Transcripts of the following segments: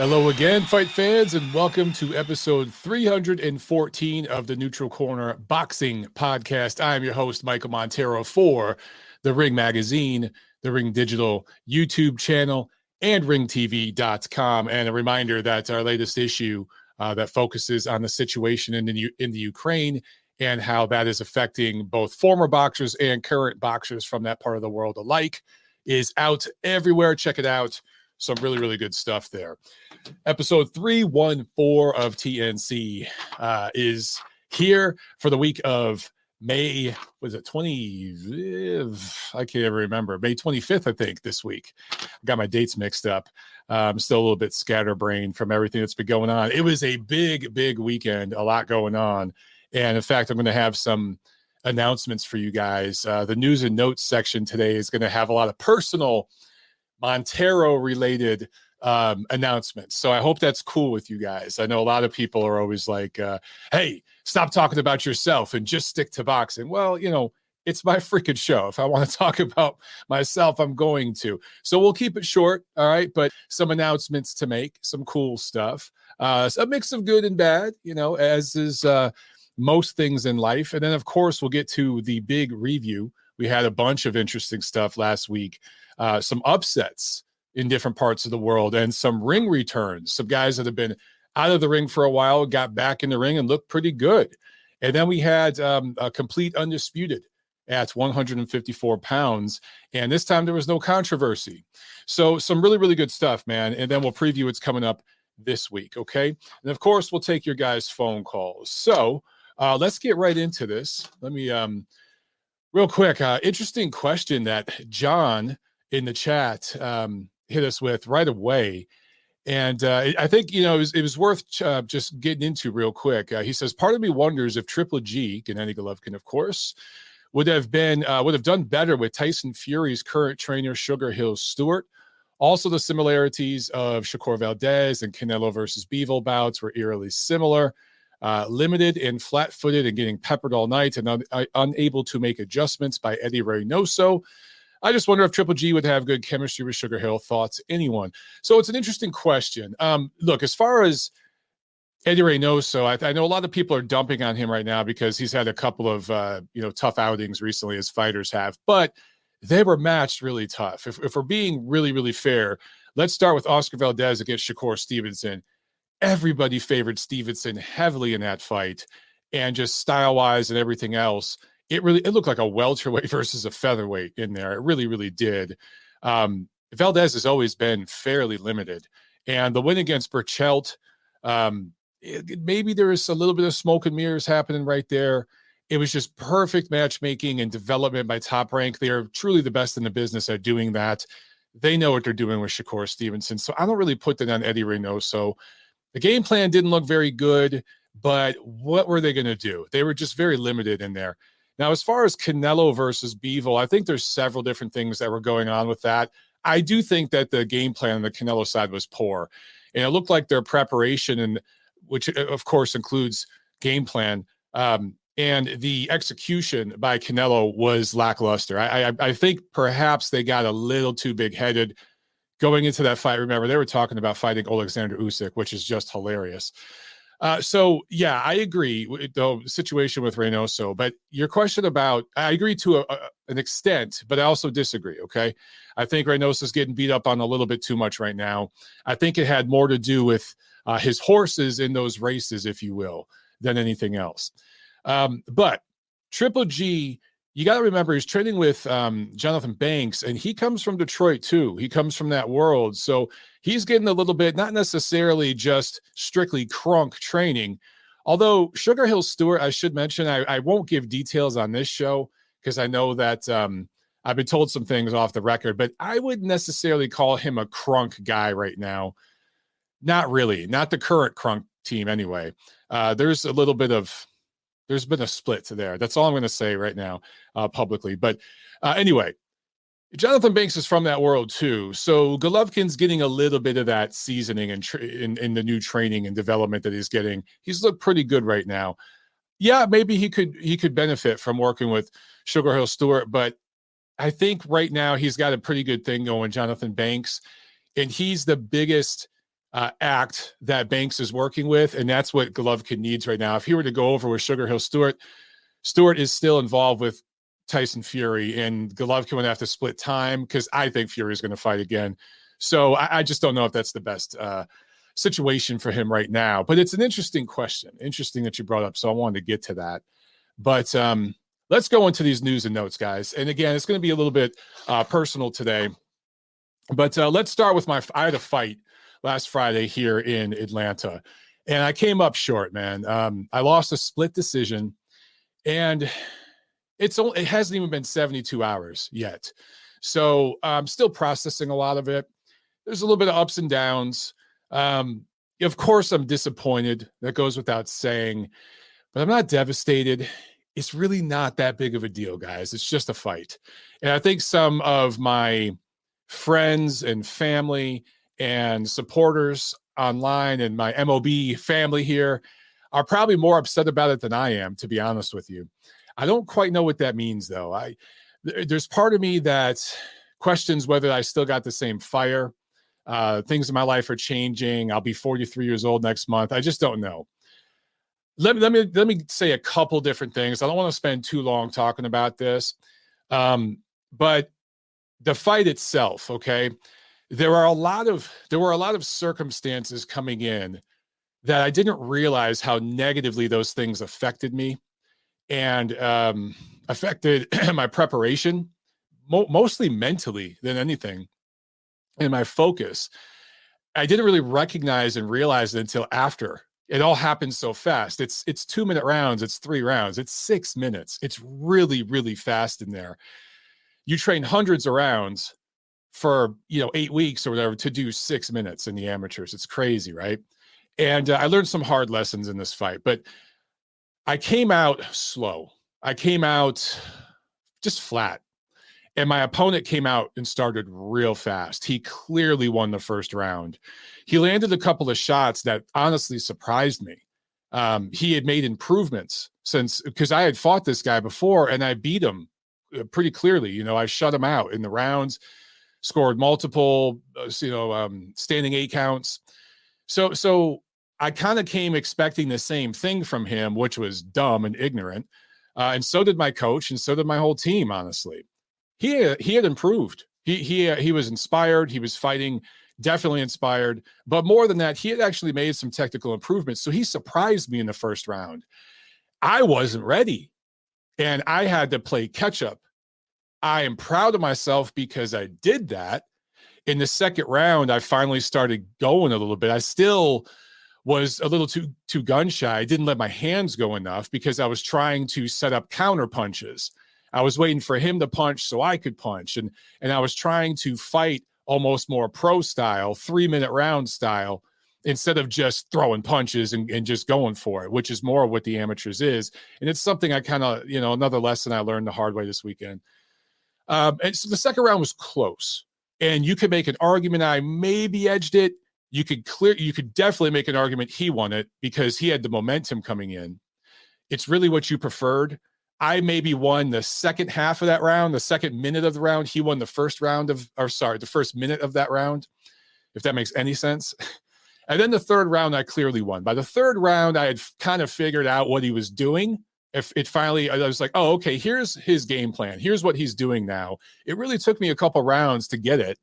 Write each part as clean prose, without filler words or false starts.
Hello again, fight fans, and welcome to episode 314 of the Neutral Corner Boxing Podcast. I am your host, Michael Montero, for the Ring Magazine, the Ring Digital YouTube channel, and ringtv.com. And a reminder that our latest issue that focuses on the situation in the Ukraine and how that is affecting both former boxers and current boxers from that part of the world alike is out everywhere. Check it out. Some really, really good stuff there. Episode 314 of TNC is here for the week of May, was it 20? I can't even remember. May 25th, I think, this week. I got my dates mixed up. I'm still a little bit scatterbrained from everything that's been going on. It was a big, big weekend, a lot going on. And in fact, I'm going to have some announcements for you guys. The news and notes section today is going to have a lot of personal Montero-related announcements. So I hope that's cool with you guys. I know a lot of people are always like, hey, stop talking about yourself and just stick to boxing. Well, you know, it's my freaking show. If I want to talk about myself, I'm going to. So we'll keep it short, all right? But some announcements to make, some cool stuff. A mix of good and bad, you know, as is most things in life. And then, of course, we'll get to the big review. We had a bunch of interesting stuff last week. Some upsets in different parts of the world and some ring returns. Some guys that have been out of the ring for a while got back in the ring and looked pretty good. And then we had a complete Undisputed at 154 pounds. And this time there was no controversy. So some really, really good stuff, man. And then we'll preview what's coming up this week, okay? And, of course, we'll take your guys' phone calls. So let's get right into this. Let me, real quick, interesting question that John in the chat hit us with right away. And I think, you know, it was worth just getting into real quick. He says, part of me wonders if Triple G, Gennady Golovkin, of course, would have done better with Tyson Fury's current trainer, Sugar Hill Stewart. Also, the similarities of Shakur Valdez and Canelo versus Bivol bouts were eerily similar. Limited and flat-footed and getting peppered all night and unable to make adjustments by Eddie Reynoso. I just wonder if Triple G would have good chemistry with Sugar Hill. Thoughts, anyone? So it's an interesting question. Look, as far as Eddie Reynoso, I know a lot of people are dumping on him right now because he's had a couple of tough outings recently, as fighters have, but they were matched really tough. If we're being really, really fair, let's start with Oscar Valdez against Shakur Stevenson. Everybody favored Stevenson heavily in that fight, and just style-wise and everything else, it looked like a welterweight versus a featherweight in there. It really, really did. Valdez has always been fairly limited, and the win against Burchelt, maybe there is a little bit of smoke and mirrors happening right there. It was just perfect matchmaking and development by Top Rank. They are truly the best in the business at doing that. They know what they're doing with Shakur Stevenson, so I don't really put that on Eddie Reynoso. The game plan didn't look very good, but what were they going to do? They were just very limited in there. Now, as far as Canelo versus Bivol, I think there's several different things that were going on with that. I do think that the game plan on the Canelo side was poor, and it looked like their preparation, and which of course includes game plan, and the execution by Canelo was lackluster. I think perhaps they got a little too big-headed going into that fight. Remember, they were talking about fighting Alexander Usyk, which is just hilarious. So, yeah, I agree with the situation with Reynoso. But your question about, I agree to an extent, but I also disagree, okay? I think Reynoso's getting beat up on a little bit too much right now. I think it had more to do with his horses in those races, if you will, than anything else. But Triple G, you got to remember, he's training with Jonathan Banks, and he comes from Detroit too. He comes from that world. So he's getting a little bit, not necessarily just strictly crunk training. Although Sugar Hill Stewart, I should mention, I won't give details on this show because I know that I've been told some things off the record, but I wouldn't necessarily call him a crunk guy right now. Not really. Not the current crunk team anyway. There's been a split there. That's all I'm going to say right now publicly. But anyway, Jonathan Banks is from that world too. So Golovkin's getting a little bit of that seasoning and in the new training and development that he's getting. He's looked pretty good right now. Yeah, maybe he could benefit from working with Sugar Hill Stewart, but I think right now he's got a pretty good thing going, Jonathan Banks, and he's the biggest act that Banks is working with, and that's what Golovkin needs right now. If he were to go over with Sugar Hill Stewart is still involved with Tyson Fury, and Golovkin would have to split time because I think Fury is going to fight again. So I just don't know if that's the best situation for him right now. But it's an interesting question. Interesting that you brought up. So I wanted to get to that. But let's go into these news and notes, guys. And again, it's going to be a little bit personal today. But let's start with I had a fight last Friday here in Atlanta, and I came up short, man. I lost a split decision, and it hasn't even been 72 hours yet. So I'm still processing a lot of it. There's a little bit of ups and downs. Of course, I'm disappointed. That goes without saying, but I'm not devastated. It's really not that big of a deal, guys. It's just a fight. And I think some of my friends and family and supporters online and my MOB family here are probably more upset about it than I am, to be honest with you. I don't quite know what that means, though. There's part of me that questions whether I still got the same fire. Things in my life are changing. I'll be 43 years old next month. I just don't know. Let me say a couple different things. I don't want to spend too long talking about this, but the fight itself, okay. There were a lot of circumstances coming in that I didn't realize how negatively those things affected me and affected my preparation, mostly mentally than anything, and my focus. I didn't really recognize and realize it until after. It all happened so fast. It's 2-minute rounds. It's 3 rounds. It's 6 minutes. It's really, really fast in there. You train hundreds of rounds for 8 weeks or whatever to do 6 minutes in the amateurs. It's crazy, right? And I learned some hard lessons in this fight, but I came out slow. I came out just flat. And my opponent came out and started real fast. He clearly won the first round. He landed a couple of shots that honestly surprised me. He had made improvements because I had fought this guy before and I beat him pretty clearly. I shut him out in the rounds, scored multiple, standing 8 counts. So I kind of came expecting the same thing from him, which was dumb and ignorant. And so did my coach, and so did my whole team, honestly. He had improved. He was inspired. He was fighting, definitely inspired. But more than that, he had actually made some technical improvements. So he surprised me in the first round. I wasn't ready, and I had to play catch up. I am proud of myself because I did that. In the second round, I finally started going a little bit. I still was a little too gun shy. I didn't let my hands go enough because I was trying to set up counter punches. I was waiting for him to punch so I could punch. And I was trying to fight almost more pro style, 3-minute round style, instead of just throwing punches and just going for it, which is more what the amateurs is. And it's something I kind of, another lesson I learned the hard way this weekend. And so the second round was close. And you could make an argument I maybe edged it. You could definitely make an argument he won it because he had the momentum coming in. It's really what you preferred. I maybe won the second half of that round, the second minute of the round. He won the first minute of that round, if that makes any sense. And then the third round, I clearly won. By the third round, I had kind of figured out what he was doing. If it finally, I was like, oh, okay, here's his game plan. Here's what he's doing now. It really took me a couple rounds to get it.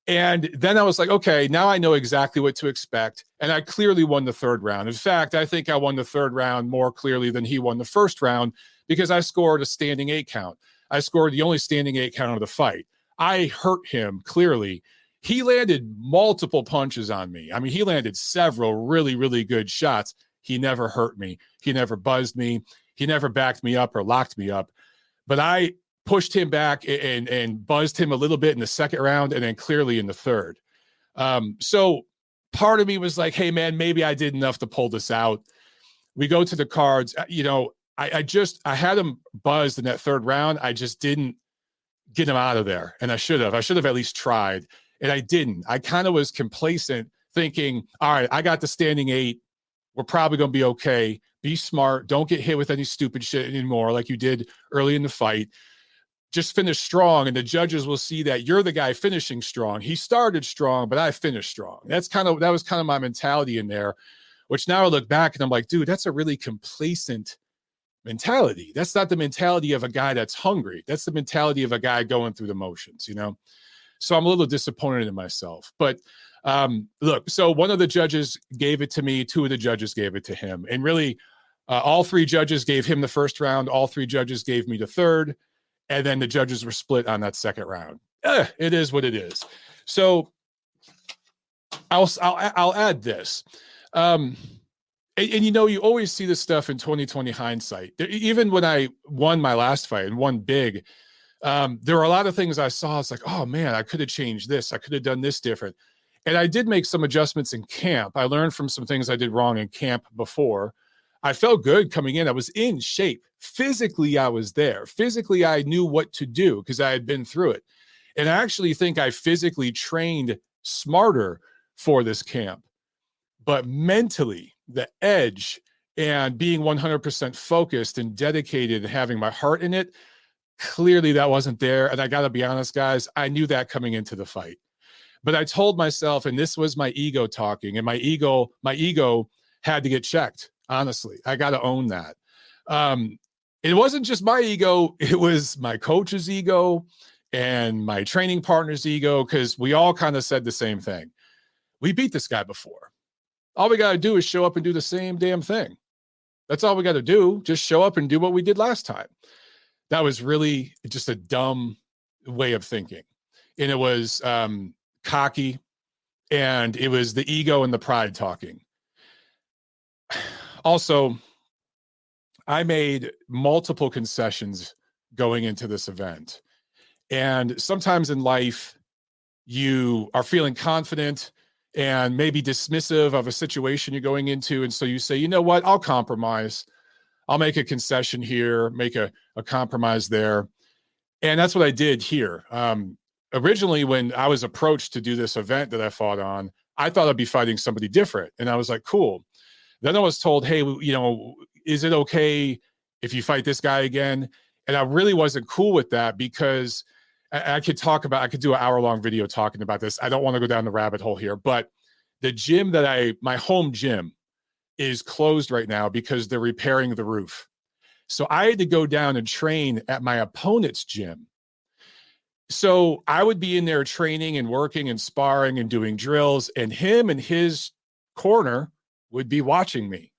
And then I was like, okay, now I know exactly what to expect. And I clearly won the third round. In fact, I think I won the third round more clearly than he won the first round because I scored a standing 8 count. I scored the only standing 8 count of the fight. I hurt him clearly. He landed multiple punches on me. I mean, he landed several really, really good shots. He never hurt me. He never buzzed me. He never backed me up or locked me up. But I pushed him back and buzzed him a little bit in the second round and then clearly in the third. So part of me was like, hey, man, maybe I did enough to pull this out. We go to the cards. I had him buzzed in that third round. I just didn't get him out of there. And I should have at least tried. And I didn't. I kind of was complacent thinking, all right, I got the standing 8. We're probably going to be okay. Be smart. Don't get hit with any stupid shit anymore like you did early in the fight. just finish strong, and the judges will see that you're the guy finishing strong. He started strong, but I finished strong. That was kind of my mentality in there, which now I look back and I'm like, dude, that's a really complacent mentality. That's not the mentality of a guy that's hungry. That's the mentality of a guy going through the motions, you know? So I'm a little disappointed in myself. But look, so one of the judges gave it to me. Two of the judges gave it to him. And really, all three judges gave him the first round. All three judges gave me the third. And then the judges were split on that second round. It is what it is. So I'll add this. And you know, you always see this stuff in 2020 hindsight. Even when I won my last fight and won big, there were a lot of things I saw. It's like, oh man, I could have changed this. I could have done this different. And I did make some adjustments in camp. I learned from some things I did wrong in camp before. I felt good coming in. I was in shape. Physically, I was there. Physically, I knew what to do because I had been through it. And I actually think I physically trained smarter for this camp. But mentally, the edge and being 100% focused and dedicated and having my heart in it, clearly that wasn't there. And I got to be honest, guys, I knew that coming into the fight. But I told myself, and this was my ego talking, and my ego had to get checked. Honestly, I got to own that. It wasn't just my ego. It was my coach's ego and my training partner's ego, because we all kind of said the same thing. We beat this guy before. All we got to do is show up and do the same damn thing. That's all we got to do. Just show up and do what we did last time. That was really just a dumb way of thinking. And it was cocky, and it was the ego and the pride talking. Also, I made multiple concessions going into this event. And sometimes in life, you are feeling confident and maybe dismissive of a situation you're going into. And so you say, you know what, I'll compromise. I'll make a concession here, make a compromise there. And that's what I did here. Originally, when I was approached to do this event that I fought on, I thought I'd be fighting somebody different. And I was like, cool. Then I was told, hey, you know, is it okay if you fight this guy again? And I really wasn't cool with that, because I could do an hour-long video talking about this. I don't want to go down the rabbit hole here, but the gym my home gym is closed right now because they're repairing the roof. So I had to go down and train at my opponent's gym. So I would be in there training and working and sparring and doing drills, and him and his corner would be watching me.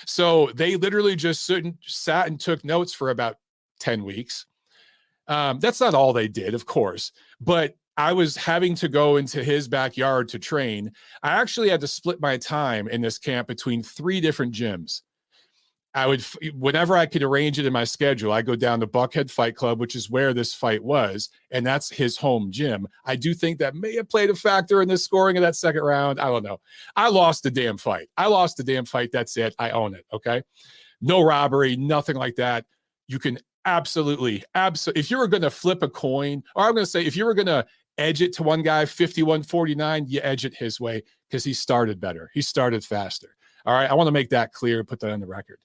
So they literally just sat and took notes for about 10 weeks. That's not all they did, of course, but I was having to go into his backyard to train. I actually had to split my time in this camp between 3 different gyms. Whenever I could arrange it in my schedule, I go down to Buckhead Fight Club, which is where this fight was, and that's his home gym. I do think that may have played a factor in the scoring of that second round. I don't know. I lost the damn fight. That's it. I own it. Okay. No robbery, nothing like that. You can absolutely. If you were going to flip a coin, or I'm going to say, if you were going to edge it to one guy, 51-49, you edge it his way, because he started better. He started faster. All right. I want to make that clear, put that on the record.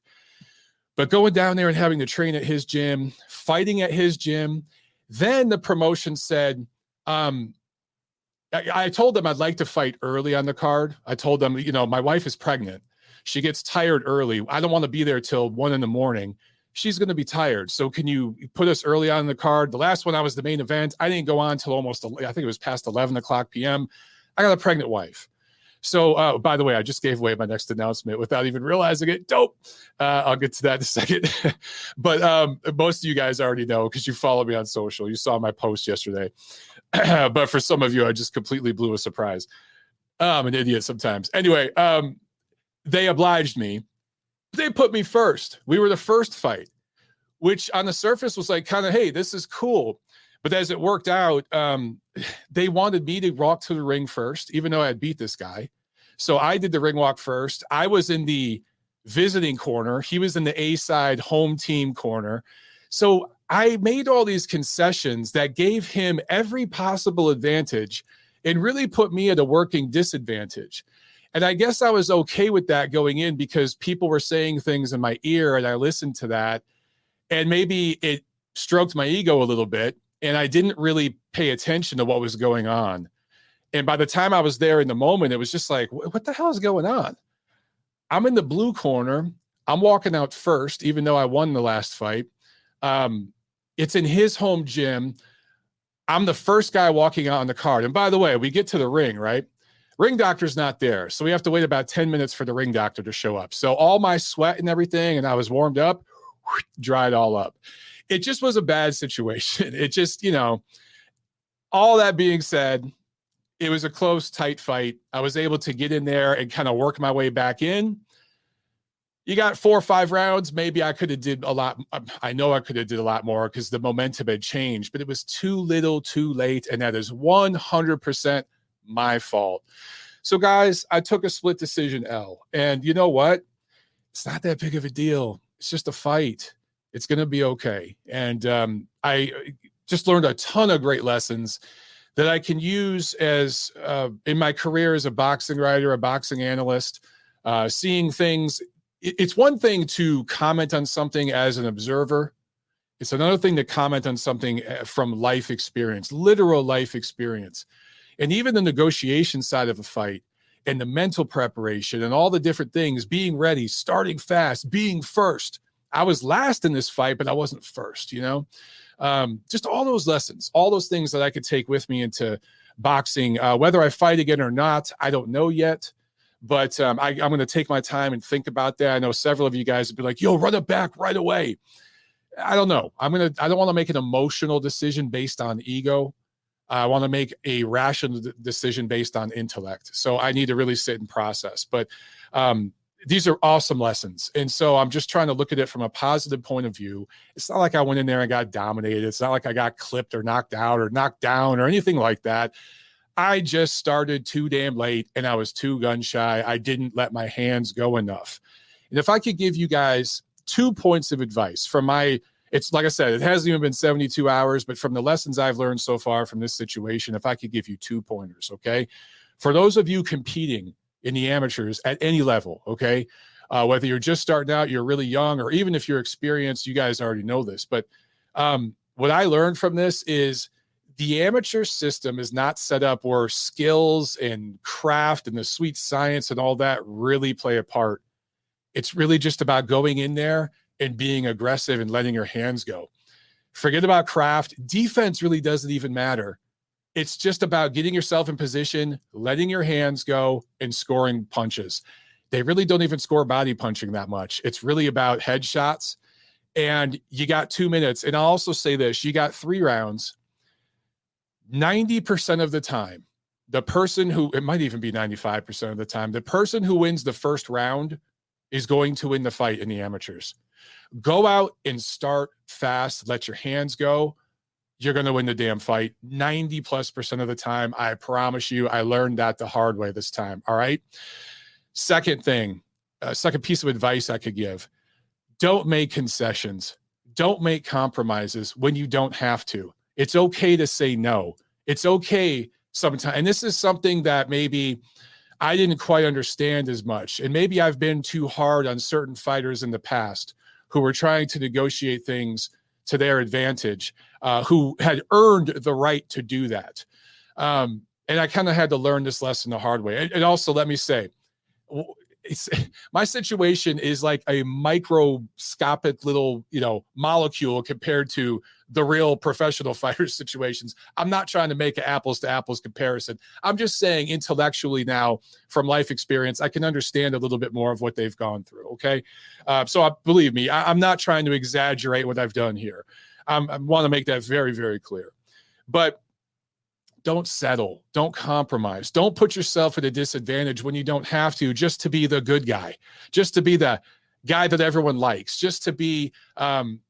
But going down there and having to train at his gym, fighting at his gym, then the promotion said, I told them I'd like to fight early on the card. I told them, you know, my wife is pregnant. She gets tired early. I don't want to be there till 1 a.m. She's going to be tired. So can you put us early on the card? The last one, I was the main event. I didn't go on till almost, I think it was past 11 o'clock p.m. I got a pregnant wife. So, by the way, I just gave away my next announcement without even realizing it. Dope. I'll get to that in a second. But most of you guys already know, because you follow me on social. You saw my post yesterday. But for some of you, I just completely blew a surprise. I'm an idiot sometimes. Anyway, they obliged me. They put me first. We were the first fight, which on the surface was like kind of, hey, this is cool. But as it worked out, they wanted me to walk to the ring first, even though I had beat this guy. So I did the ring walk first. I was in the visiting corner. He was in the A side home team corner. So I made all these concessions that gave him every possible advantage and really put me at a working disadvantage. And I guess I was okay with that going in, because people were saying things in my ear and I listened to that. And maybe it stroked my ego a little bit, and I didn't really pay attention to what was going on. And by the time I was there in the moment, it was just like, what the hell is going on? I'm in the blue corner. I'm walking out first, even though I won the last fight. It's in his home gym. I'm the first guy walking out on the card. And by the way, we get to the ring, right? Ring doctor's not there. So we have to wait about 10 minutes for the ring doctor to show up. So all my sweat and everything, and I was warmed up, dried all up. It just was a bad situation. It just, all that being said, it was a close, tight fight. I was able to get in there and kind of work my way back in. You got 4 or 5 rounds. Maybe I could have did a lot. I know I could have did a lot more because the momentum had changed, but it was too little, too late. And that is 100% my fault. So guys, I took a split decision L, and you know what? It's not that big of a deal. It's just a fight. It's going to be okay. And I just learned a ton of great lessons that I can use as in my career as a boxing writer, a boxing analyst, seeing things. It's one thing to comment on something as an observer. It's another thing to comment on something from life experience, literal life experience. And even the negotiation side of a fight and the mental preparation and all the different things, being ready, starting fast, being first. I was last in this fight, but I wasn't first, just all those lessons, all those things that I could take with me into boxing. Whether I fight again or not, I don't know yet. But I'm going to take my time and think about that. I know several of you guys would be like, yo, run it back right away. I don't know. I don't want to make an emotional decision based on ego. I want to make a rational decision based on intellect. So I need to really sit and process. But these are awesome lessons. And so I'm just trying to look at it from a positive point of view. It's not like I went in there and got dominated. It's not like I got clipped or knocked out or knocked down or anything like that. I just started too damn late and I was too gun shy. I didn't let my hands go enough. And if I could give you guys 2 points of advice from it's like I said, it hasn't even been 72 hours, but from the lessons I've learned so far from this situation, if I could give you 2 pointers, okay? For those of you competing in the amateurs at any level, okay? Whether you're just starting out, you're really young, or even if you're experienced, you guys already know this. But what I learned from this is the amateur system is not set up where skills and craft and the sweet science and all that really play a part. It's really just about going in there and being aggressive and letting your hands go. Forget about craft. Defense really doesn't even matter. It's just about getting yourself in position, letting your hands go, and scoring punches. They really don't even score body punching that much. It's really about headshots. And you got 2 minutes. And I'll also say this, you got 3 rounds. 90% of the time, the person who, it might even be 95% of the time, the person who wins the first round is going to win the fight in the amateurs. Go out and start fast. Let your hands go. You're going to win the damn fight 90+% of the time. I promise you, I learned that the hard way this time. All right. Second thing, second piece of advice I could give. Don't make concessions. Don't make compromises when you don't have to. It's okay to say no. It's okay sometimes. And this is something that maybe I didn't quite understand as much. And maybe I've been too hard on certain fighters in the past who were trying to negotiate things to their advantage, who had earned the right to do that. And I kind of had to learn this lesson the hard way. And also, let me say, my situation is like a microscopic little, molecule compared to the real professional fighter situations. I'm not trying to make an apples to apples comparison. I'm just saying intellectually now, from life experience, I can understand a little bit more of what they've gone through. Okay. Believe me, I'm not trying to exaggerate what I've done here. I want to make that very, very clear. But don't settle. Don't compromise. Don't put yourself at a disadvantage when you don't have to, just to be the good guy, just to be the guy that everyone likes, just to be,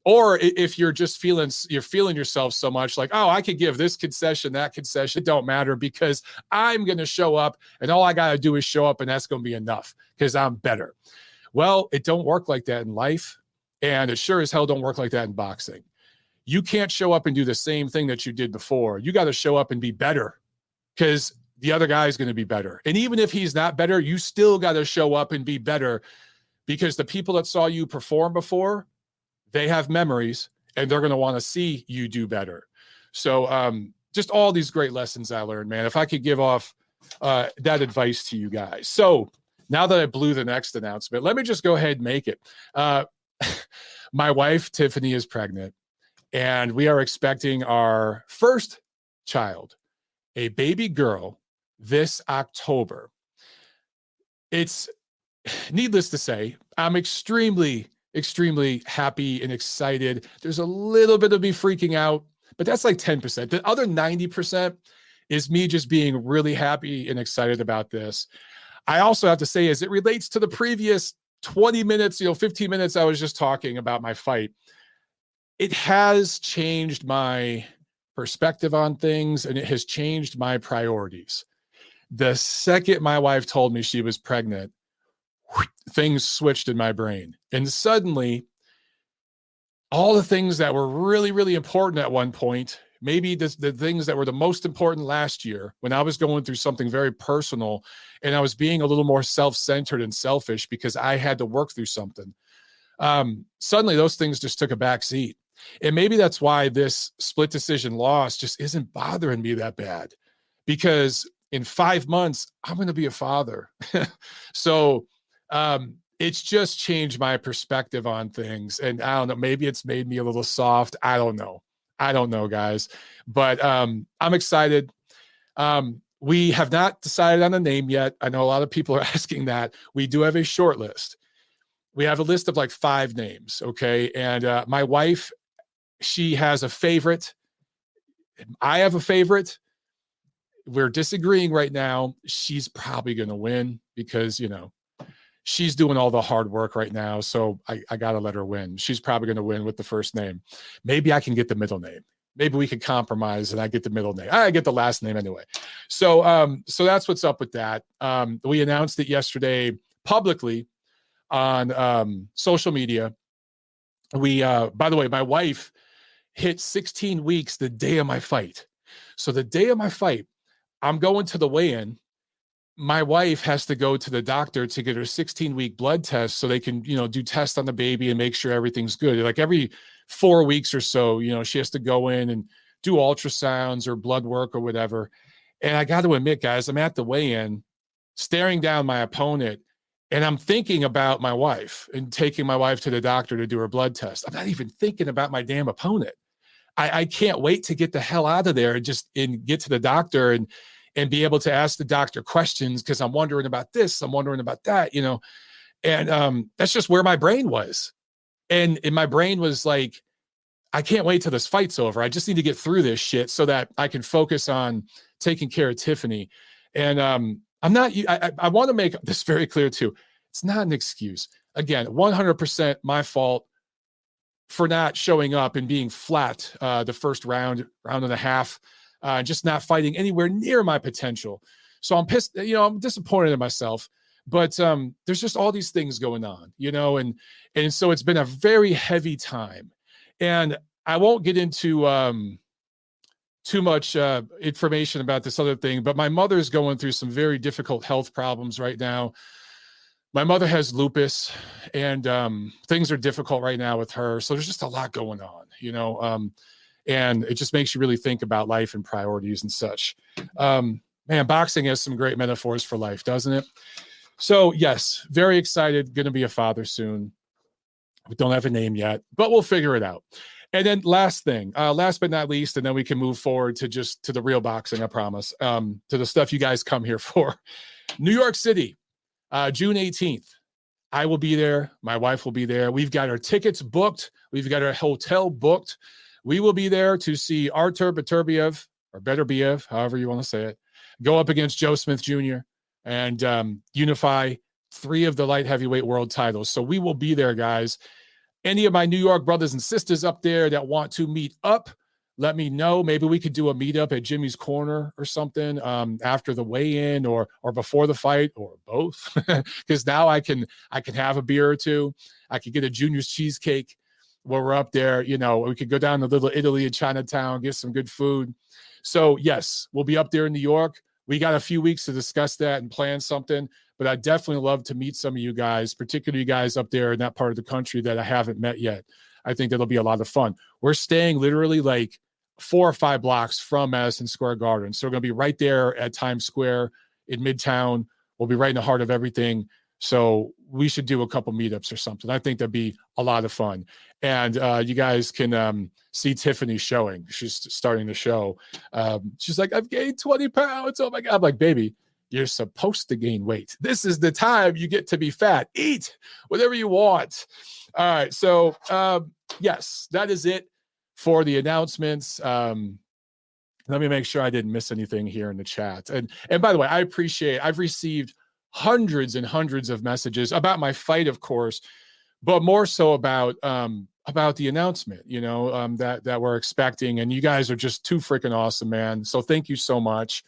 or if you're just feeling yourself so much like, oh, I could give this concession, that concession. It don't matter because I'm going to show up and all I got to do is show up and that's going to be enough because I'm better. Well, it don't work like that in life. And it sure as hell don't work like that in boxing. You can't show up and do the same thing that you did before. You got to show up and be better because the other guy is going to be better. And even if he's not better, you still got to show up and be better because the people that saw you perform before, they have memories and they're going to want to see you do better. So just all these great lessons I learned, man. If I could give off that advice to you guys. So now that I blew the next announcement, let me just go ahead and make it. My wife, Tiffany, is pregnant, and we are expecting our first child, a baby girl, this October. It's needless to say, I'm extremely happy and excited. There's a little bit of me freaking out, but that's like 10%. The other 90% is me just being really happy and excited about this. I also have to say, as it relates to the previous 20 minutes, 15 minutes I was just talking about my fight, it has changed my perspective on things, and it has changed my priorities. The second my wife told me she was pregnant, things switched in my brain. And suddenly, all the things that were really, really important at one point, maybe the things that were the most important last year when I was going through something very personal and I was being a little more self-centered and selfish because I had to work through something. Suddenly those things just took a back seat. And maybe that's why this split decision loss just isn't bothering me that bad, because in 5 months, I'm going to be a father. So it's just changed my perspective on things. And I don't know, maybe it's made me a little soft. I don't know, guys, but I'm excited. We have not decided on a name yet. I know a lot of people are asking that. We do have a short list. We have a list of like 5 names. Okay. And my wife, she has a favorite. I have a favorite. We're disagreeing right now. She's probably going to win because, she's doing all the hard work right now. So I got to let her win. She's probably going to win with the first name. Maybe I can get the middle name. Maybe we could compromise and I get the middle name. I get the last name anyway. So that's what's up with that. We announced it yesterday publicly on social media. We, by the way, my wife hit 16 weeks the day of my fight. So the day of my fight, I'm going to the weigh-in. My wife has to go to the doctor to get her 16-week blood test so they can, do tests on the baby and make sure everything's good. Like every 4 weeks or so, she has to go in and do ultrasounds or blood work or whatever. And I got to admit, guys, I'm at the weigh-in staring down my opponent, and I'm thinking about my wife and taking my wife to the doctor to do her blood test. I'm not even thinking about my damn opponent. I can't wait to get the hell out of there and get to the doctor and be able to ask the doctor questions, because I'm wondering about this, I'm wondering about that, and that's just where my brain was. And my brain was like, I can't wait till this fight's over. I just need to get through this shit so that I can focus on taking care of Tiffany. And I want to make this very clear too. It's not an excuse. Again, 100% my fault for not showing up and being flat the first round and a half, just not fighting anywhere near my potential. So I'm pissed, I'm disappointed in myself, but there's just all these things going on, and so it's been a very heavy time. And I won't get into too much information about this other thing, but my mother's going through some very difficult health problems right now. My mother has lupus, and things are difficult right now with her. So there's just a lot going on, and it just makes you really think about life and priorities and such. Man, boxing has some great metaphors for life, doesn't it? So yes, very excited. Going to be a father soon. We don't have a name yet, but we'll figure it out. And then last but not least, and then we can move forward to the real boxing, I promise, to the stuff you guys come here for. New York City, June 18th. I will be there. My wife will be there. We've got our tickets booked. We've got our hotel booked. We will be there to see Artur Beterbiev, or Beterbiev, however you want to say it, go up against Joe Smith Jr. and unify 3 of the light heavyweight world titles. So we will be there, guys. Any of my New York brothers and sisters up there that want to meet up, let me know. Maybe we could do a meetup at Jimmy's Corner or something after the weigh-in or before the fight, or both. Because now I can have a beer or two. I could get a Junior's cheesecake while we're up there. We could go down to Little Italy in Chinatown, get some good food. So yes, we'll be up there in New York. We got a few weeks to discuss that and plan something, but I'd definitely love to meet some of you guys, particularly you guys up there in that part of the country that I haven't met yet. I think that'll be a lot of fun. We're staying literally like 4 or 5 blocks from Madison Square Garden. So we're going to be right there at Times Square in Midtown. We'll be right in the heart of everything. So we should do a couple meetups or something. I think that'd be a lot of fun. And you guys can see Tiffany showing. She's starting the show. She's like, I've gained 20 pounds. Oh my God. I'm like, baby, you're supposed to gain weight. This is the time you get to be fat. Eat whatever you want. All right. So yes, that is it for the announcements. Let me make sure I didn't miss anything here in the chat. And by the way, I appreciate, I've received hundreds and hundreds of messages about my fight, of course, but more so about the announcement, that we're expecting. And you guys are just too freaking awesome, man. So thank you so much.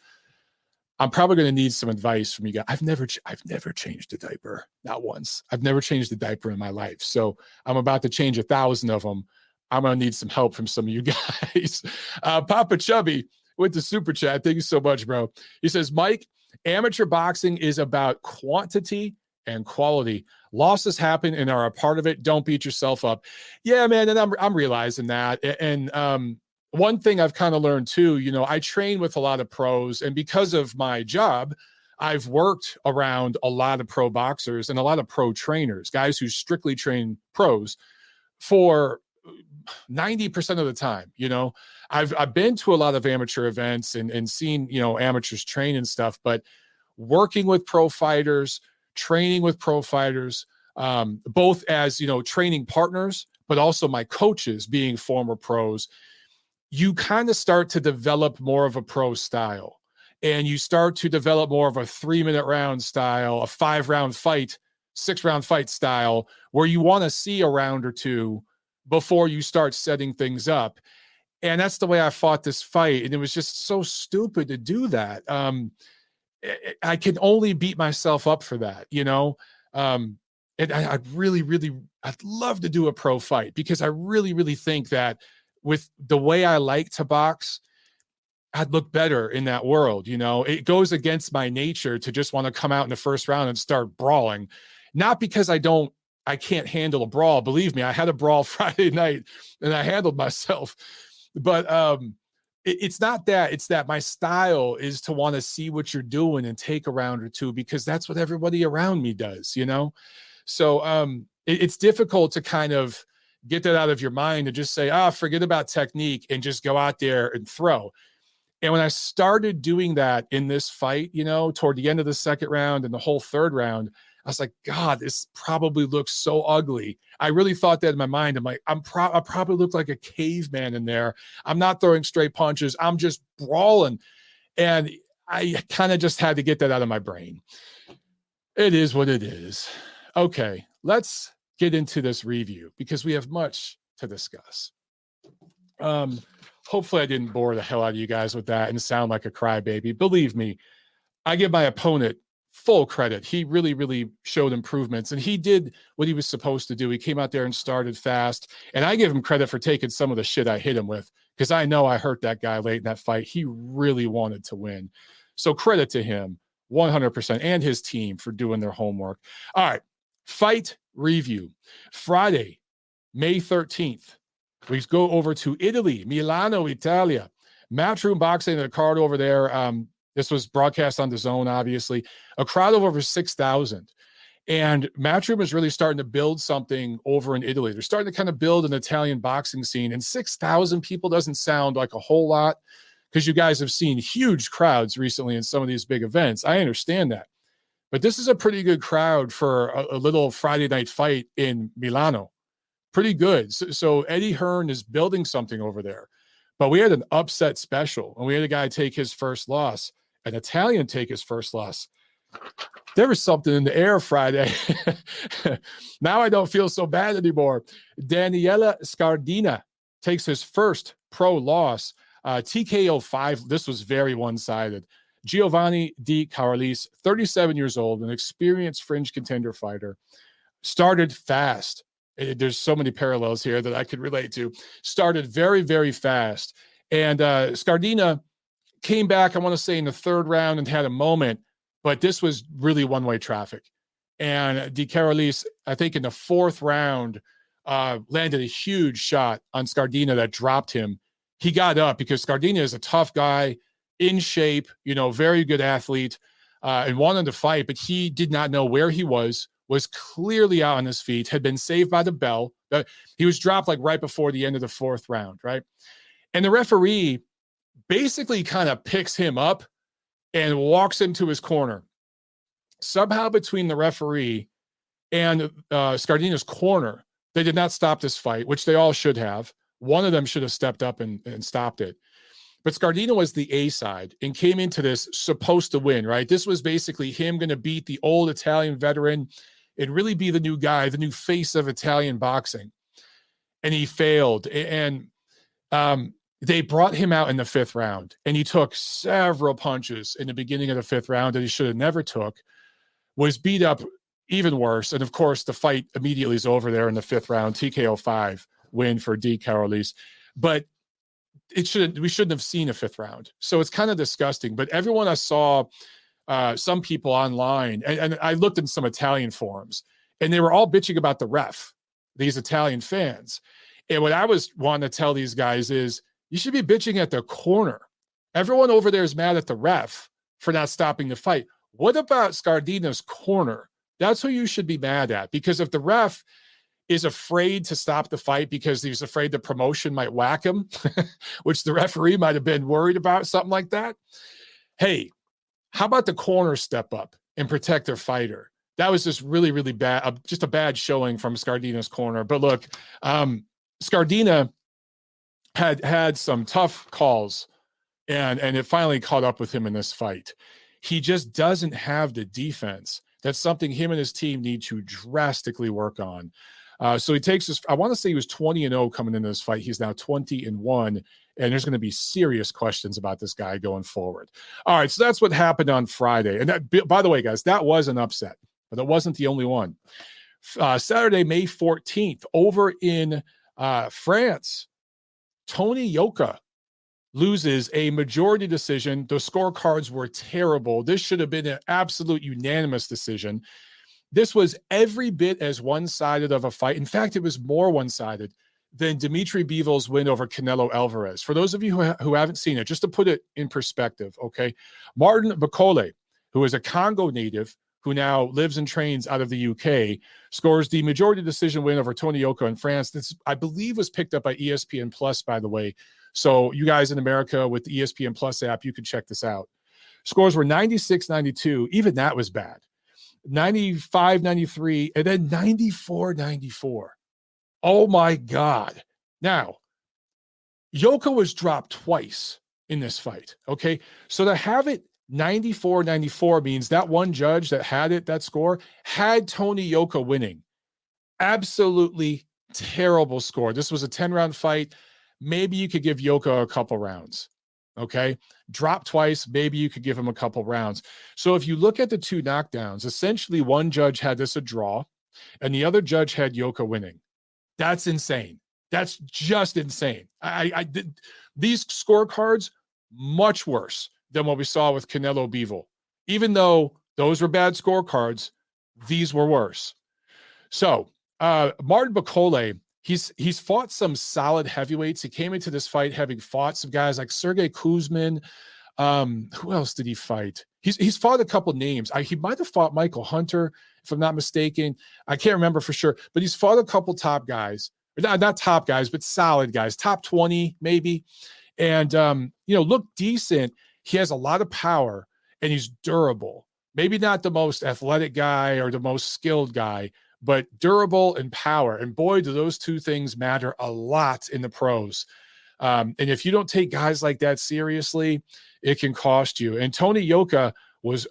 I'm probably going to need some advice from you guys. I've never changed a diaper, not once. I've never changed a diaper in my life. So I'm about to change 1,000 of them. I'm going to need some help from some of you guys. Papa Chubby with the super chat. Thank you so much, bro. He says, Mike, amateur boxing is about quantity and quality. Losses happen and are a part of it. Don't beat yourself up. Yeah, man. And I'm realizing that. And one thing I've kind of learned too, I train with a lot of pros, and because of my job, I've worked around a lot of pro boxers and a lot of pro trainers, guys who strictly train pros for 90% of the time. I've been to a lot of amateur events and seen, amateurs train and stuff, but working with pro fighters, training with pro fighters, both as, training partners, but also my coaches being former pros, you kind of start to develop more of a pro style, and you start to develop more of a 3-minute round style, a 5-round fight, 6-round fight style, where you want to see a round or two before you start setting things up. And that's the way I fought this fight. And it was just so stupid to do that. I can only beat myself up for that, and I'd love to do a pro fight, because I really, really think that with the way I like to box, I'd look better in that world. It goes against my nature to just want to come out in the first round and start brawling. Not because I can't handle a brawl. Believe me, I had a brawl Friday night and I handled myself. But it's not that. It's that my style is to want to see what you're doing and take a round or two, because that's what everybody around me does, So it's difficult to kind of get that out of your mind and just say, forget about technique and just go out there and throw. And when I started doing that in this fight, toward the end of the second round and the whole third round, I was like, God, this probably looks so ugly. I really thought that in my mind. I'm like, I probably look like a caveman in there. I'm not throwing straight punches. I'm just brawling. And I kind of just had to get that out of my brain. It is what it is. Okay, let's get into this review, because we have much to discuss. Hopefully I didn't bore the hell out of you guys with that and sound like a crybaby. Believe me, I give my opponent full credit. He really, really showed improvements, and he did what he was supposed to do. He came out there and started fast, and I give him credit for taking some of the shit I hit him with, because I know I hurt that guy late in that fight. He really wanted to win. So credit to him 100%, and his team for doing their homework. All right, fight review. Friday, May 13th. We go over to Italy, Milano, Italia. Matchroom Boxing, the card over there. This was broadcast on DAZN, obviously. A crowd of over 6,000. And Matchroom is really starting to build something over in Italy. They're starting to kind of build an Italian boxing scene. And 6,000 people doesn't sound like a whole lot, because you guys have seen huge crowds recently in some of these big events. I understand that. But this is a pretty good crowd for a little Friday night fight in Milano. Pretty good. So Eddie Hearn is building something over there. But we had an upset special, and we had a guy take his first loss, an Italian take his first loss. There was something in the air Friday. Now I don't feel so bad anymore. Daniela Scardina takes his first pro loss. TKO 5. This was very one-sided. Giovanni Di Carolis, 37 years old, an experienced fringe contender fighter, started fast. There's so many parallels here that I could relate to. Started very, very fast. And Scardina came back, I want to say, in the third round and had a moment, but this was really one-way traffic. And Di Carolis, I think in the fourth round, landed a huge shot on Scardina that dropped him. He got up because Scardina is a tough guy, in shape, very good athlete, and wanted to fight, but he did not know where he was clearly out on his feet, had been saved by the bell. He was dropped like right before the end of the fourth round, right? And the referee basically kind of picks him up and walks him to his corner. Somehow between the referee and Scardina's corner, they did not stop this fight, which they all should have. One of them should have stepped up and stopped it. But Scardina was the A side and came into this supposed to win, right? This was basically him going to beat the old Italian veteran and really be the new guy, the new face of Italian boxing. And he failed. And they brought him out in the fifth round, and he took several punches in the beginning of the fifth round that he should have never took, was beat up even worse. And of course, the fight immediately is over there in the fifth round, TKO 5 win for D. Carolis. But we shouldn't have seen a fifth round. So it's kind of disgusting. But everyone I saw, some people online, and I looked in some Italian forums, and they were all bitching about the ref, these Italian fans. And what I was wanting to tell these guys is, you should be bitching at the corner. Everyone over there is mad at the ref for not stopping the fight. What about Scardina's corner? That's who you should be mad at. Because if the ref is afraid to stop the fight because he's afraid the promotion might whack him, which the referee might have been worried about, something like that. Hey, how about the corner step up and protect their fighter? That was just really, really bad, just a bad showing from Scardina's corner. But look, Scardina had some tough calls, and it finally caught up with him in this fight. He just doesn't have the defense. That's something him and his team need to drastically work on. So he takes this, I want to say he was 20-0 coming into this fight. He's now 20-1, and there's going to be serious questions about this guy going forward. All right, so that's what happened on Friday. And that, by the way, guys, that was an upset, but it wasn't the only one. Saturday, May 14th, over in France, Tony Yoka loses a majority decision. The scorecards were terrible. This should have been an absolute unanimous decision. This was every bit as one-sided of a fight. In fact, it was more one-sided than Dimitri Bivol's win over Canelo Alvarez. For those of you who haven't seen it, just to put it in perspective, okay, Martin Bacole, who is a Congo native who now lives and trains out of the UK, scores the majority decision win over Tony Yoka in France. This, I believe, was picked up by ESPN Plus, by the way. So you guys in America with the ESPN Plus app, you can check this out. Scores were 96-92. Even that was bad. 95-93, and then 94-94. Oh, my God. Now, Yoka was dropped twice in this fight, okay? So to have it 94-94 means that one judge that had it, that score, had Tony Yoka winning. Absolutely terrible score. This was a 10-round fight. Maybe you could give Yoka a couple rounds, okay? Drop twice, maybe you could give him a couple rounds. So if you look at the two knockdowns, essentially one judge had this a draw, and the other judge had Yoka winning. That's insane. That's just insane. I did these scorecards much worse than what we saw with Canelo Bivol. Even though those were bad scorecards, these were worse. So Martin Bacole, he's fought some solid heavyweights. He came into this fight having fought some guys like Sergey Kuzmin. Who else did he fight? He's fought a couple names. He might have fought Michael Hunter, if I'm not mistaken. I can't remember for sure, but he's fought a couple top guys. Not top guys, but solid guys. Top 20, maybe. And, look decent. He has a lot of power, and he's durable. Maybe not the most athletic guy or the most skilled guy, but durable and power. And boy, do those two things matter a lot in the pros. And if you don't take guys like that seriously, it can cost you. And Tony Yoka was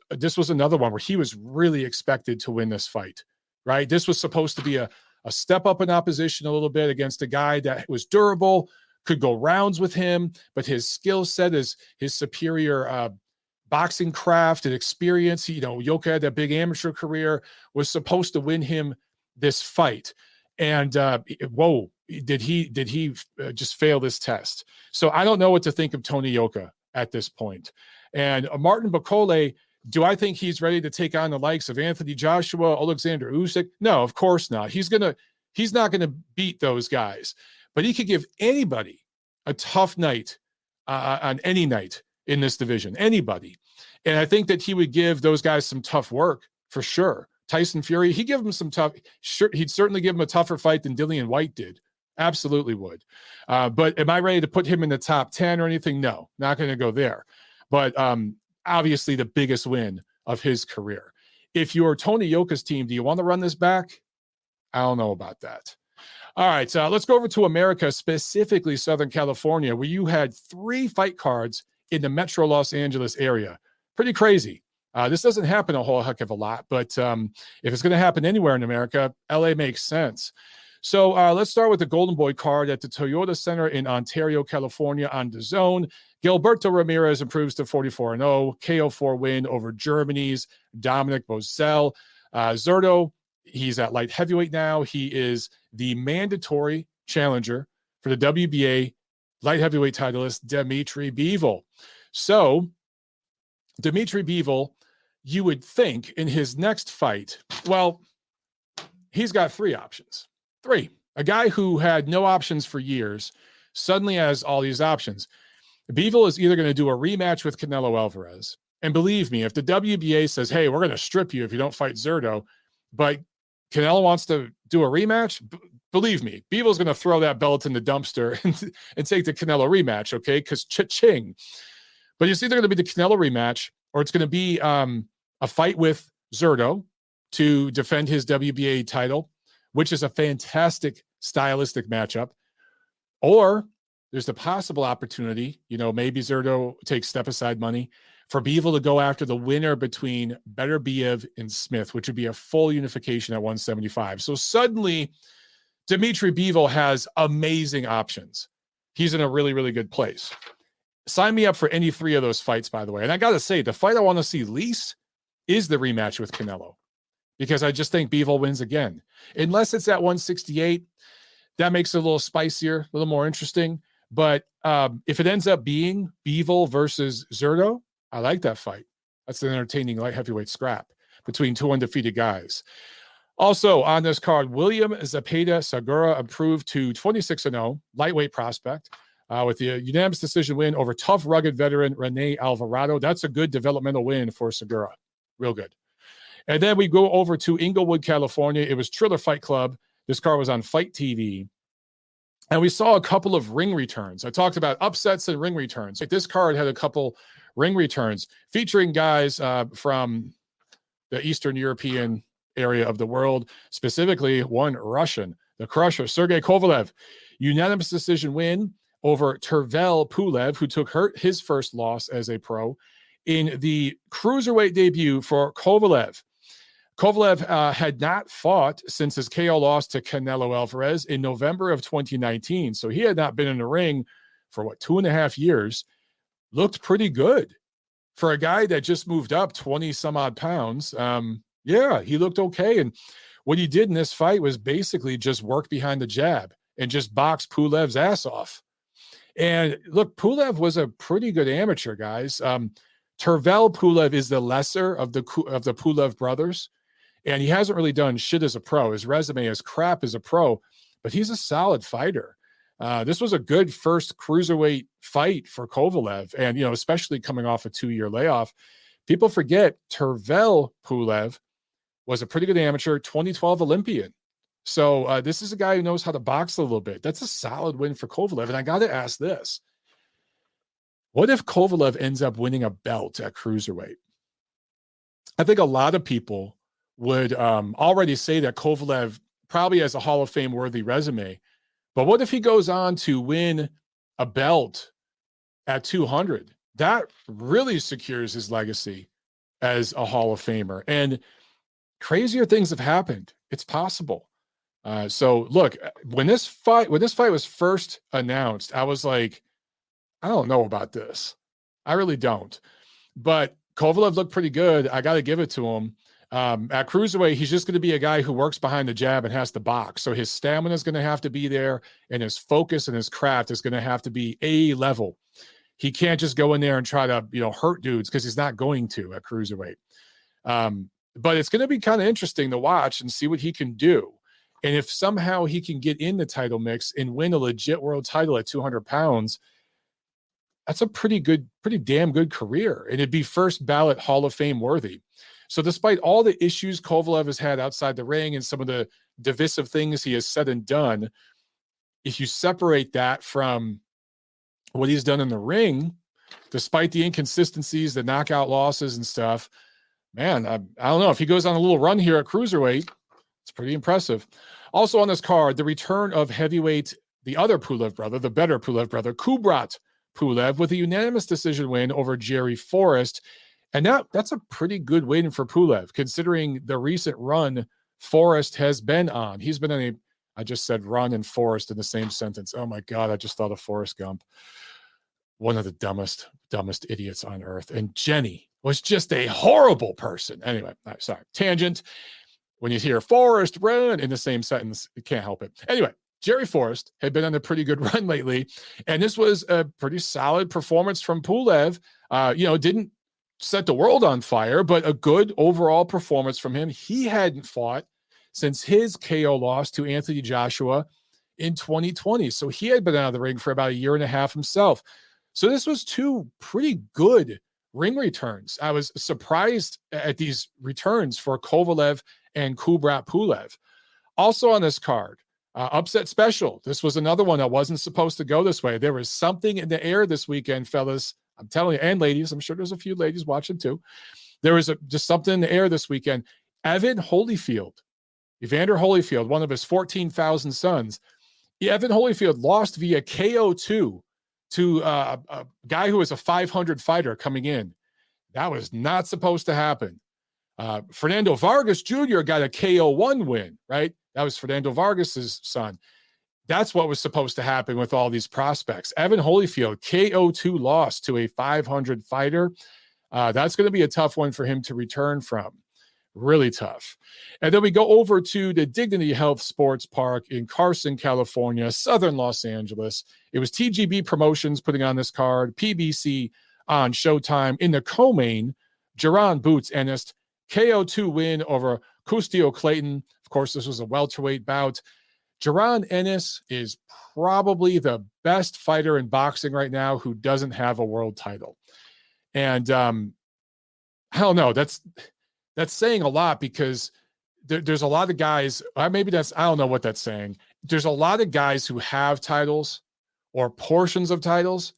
another one where he was really expected to win this fight, right? This was supposed to be a step up in opposition a little bit against a guy that was durable, could go rounds with him, but his skill set is his superior boxing craft and experience. Yoka had that big amateur career, was supposed to win him this fight. And whoa, did he just fail this test? So I don't know what to think of Tony Yoka at this point. And Martin Bacole, do I think he's ready to take on the likes of Anthony Joshua, Alexander Usyk? No, of course not. He's gonna He's not going to beat those guys, but he could give anybody a tough night on any night in this division, anybody. And I think that he would give those guys some tough work for sure. Tyson Fury, he'd give him some tough, sure, he'd certainly give him a tougher fight than Dillian White did. Absolutely would. But am I ready to put him in the top 10 or anything? No, not going to go there. But obviously the biggest win of his career. If you're Tony Yoka's team, do you want to run this back? I don't know about that. All right, so let's go over to America, specifically Southern California, where you had 3 fight cards in the metro Los Angeles area. Pretty crazy. This doesn't happen a whole heck of a lot, but if it's going to happen anywhere in America, LA makes sense. So let's start with the Golden Boy card at the Toyota Center in Ontario, California on DAZN. Gilberto Ramirez improves to 44-0, KO4 win over Germany's Dominic Bozell. Zurdo, he's at light heavyweight now. He is the mandatory challenger for the WBA light heavyweight titleist Dimitri Bivol. So Dimitri Bivol, you would think in his next fight, well, he's got 3 options. 3. A guy who had no options for years suddenly has all these options. Bivol is either going to do a rematch with Canelo Alvarez. And believe me, if the WBA says, hey, we're going to strip you if you don't fight Zurdo, but Canelo wants to do a rematch, believe me, Bivol's going to throw that belt in the dumpster and take the Canelo rematch, okay? Because cha-ching. But it's either going to be the Canelo rematch or it's going to be a fight with Zurdo to defend his WBA title, which is a fantastic stylistic matchup. Or there's the possible opportunity, maybe Zurdo takes step-aside money, for Bivol to go after the winner between Beterbiev and Smith, which would be a full unification at 175. So suddenly, Dimitri Bivol has amazing options. He's in a really, really good place. Sign me up for any 3 of those fights, by the way. And I got to say, the fight I want to see least is the rematch with Canelo, because I just think Bivol wins again. Unless it's at 168, that makes it a little spicier, a little more interesting. But if it ends up being Bivol versus Zurdo, I like that fight. That's an entertaining light heavyweight scrap between 2 undefeated guys. Also on this card, William Zepeda Segura improved to 26-0, lightweight prospect, with the unanimous decision win over tough, rugged veteran Rene Alvarado. That's a good developmental win for Segura. Real good. And then we go over to Inglewood, California. It was Triller Fight Club. This card was on Fight TV. And we saw a couple of ring returns. I talked about upsets and ring returns. Like this card had a couple ring returns featuring guys from the Eastern European area of the world, specifically one Russian, the Crusher, Sergey Kovalev. Unanimous decision win over Tervel Pulev, who took his first loss as a pro in the cruiserweight debut for Kovalev. Kovalev had not fought since his KO loss to Canelo Alvarez in November of 2019. So he had not been in the ring for 2.5 years. Looked pretty good for a guy that just moved up 20 some odd pounds. Yeah, he looked okay. And what he did in this fight was basically just work behind the jab and just box Pulev's ass off. And look, Pulev was a pretty good amateur, guys. Tervel Pulev is the lesser of the Pulev brothers. And he hasn't really done shit as a pro. His resume is crap as a pro, but he's a solid fighter. This was a good first cruiserweight fight for Kovalev. And, especially coming off a 2-year layoff, people forget Tervel Pulev was a pretty good amateur 2012 Olympian. So this is a guy who knows how to box a little bit. That's a solid win for Kovalev. And I got to ask this. What if Kovalev ends up winning a belt at cruiserweight? I think a lot of people would already say that Kovalev probably has a Hall of Fame worthy resume. But what if he goes on to win a belt at 200? That really secures his legacy as a Hall of Famer. And crazier things have happened. It's possible. So look, when this fight was first announced, I was like, I don't know about this. I really don't. But Kovalev looked pretty good. I got to give it to him. At cruiserweight, he's just going to be a guy who works behind the jab and has to box. So his stamina is going to have to be there, and his focus and his craft is going to have to be A level. He can't just go in there and try to, hurt dudes, because he's not going to at cruiserweight. But it's going to be kind of interesting to watch and see what he can do. And if somehow he can get in the title mix and win a legit world title at 200 pounds, that's a pretty damn good career. And it'd be first ballot Hall of Fame worthy. So despite all the issues Kovalev has had outside the ring and some of the divisive things he has said and done, if you separate that from what he's done in the ring, despite the inconsistencies, the knockout losses and stuff, man, I don't know. If he goes on a little run here at cruiserweight, it's pretty impressive. Also on this card, the return of heavyweight, the other Pulev brother, the better Pulev brother, Kubrat Pulev, with a unanimous decision win over Jerry Forrest. And that's a pretty good win for Pulev, considering the recent run Forrest has been on. He's been on I just said run and Forrest in the same sentence. Oh my God, I just thought of Forrest Gump. One of the dumbest idiots on earth. And Jenny was just a horrible person. Anyway, sorry, tangent. When you hear Forrest run in the same sentence, you can't help it. Anyway, Jerry Forrest had been on a pretty good run lately, and this was a pretty solid performance from Pulev. Didn't set the world on fire, but a good overall performance from him. He hadn't fought since his KO loss to Anthony Joshua in 2020. So he had been out of the ring for about a year and a half himself. So this was two pretty good ring returns. I was surprised at these returns for Kovalev and Kubrat Pulev. Also on this card, upset special. This was another one that wasn't supposed to go this way. There was something in the air this weekend, fellas. I'm telling you, and ladies, I'm sure there's a few ladies watching too. There was just something in the air this weekend. Evander Holyfield, one of his 14,000 sons. Evan Holyfield lost via KO2 to a guy who was a 500 fighter coming in. That was not supposed to happen. Fernando Vargas Jr. got a KO1 win, right? That was Fernando Vargas's son. That's what was supposed to happen with all these prospects. Evan Holyfield, KO2 loss to a 500 fighter. That's going to be a tough one for him to return from. Really tough. And then we go over to the Dignity Health Sports Park in Carson, California, southern Los Angeles. It was TGB Promotions putting on this card, PBC on Showtime. In the co-main, Jaron Boots Ennis, KO2 win over Custio Clayton. Of course, this was a welterweight bout. Jaron Ennis is probably the best fighter in boxing right now who doesn't have a world title. And I don't know. That's saying a lot, because there's a lot of guys, I don't know what that's saying. There's a lot of guys who have titles or portions of titles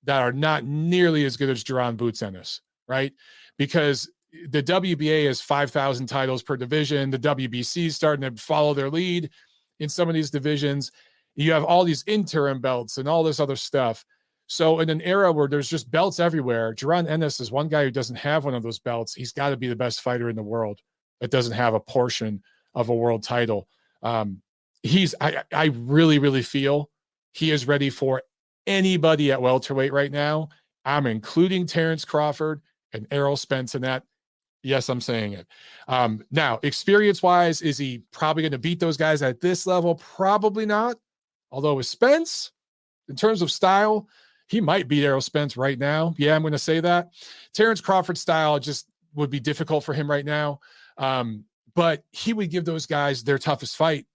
that are not nearly as good as Jaron Boots Ennis, right? Because the WBA has 5,000 titles per division. The WBC is starting to follow their lead in some of these divisions. You have all these interim belts and all this other stuff. So in an era where there's just belts everywhere, Jaron Ennis is one guy who doesn't have one of those belts. He's got to be the best fighter in the world that doesn't have a portion of a world title. I really, really feel he is ready for anybody at welterweight right now. I'm including Terrence Crawford and Errol Spence in that. Yes, I'm saying it. Now, experience-wise, is he probably going to beat those guys at this level? Probably not. Although with Spence, in terms of style, he might beat Errol Spence right now. Yeah, I'm going to say that. Terrence Crawford's style just would be difficult for him right now. But he would give those guys their toughest fight.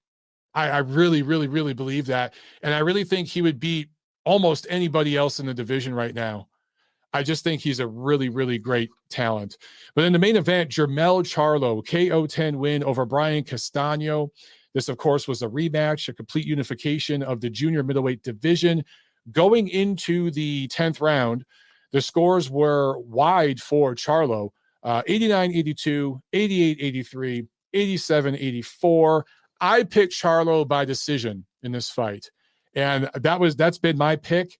I really, really, really believe that. And I really think he would beat almost anybody else in the division right now. I just think he's a really, really great talent. But in the main event, Jermell Charlo, KO10 win over Brian Castaño. This, of course, was a rematch, a complete unification of the junior middleweight division. Going into the 10th round, the scores were wide for Charlo, 89-82, 88-83, 87-84. I picked Charlo by decision in this fight. And that's been my pick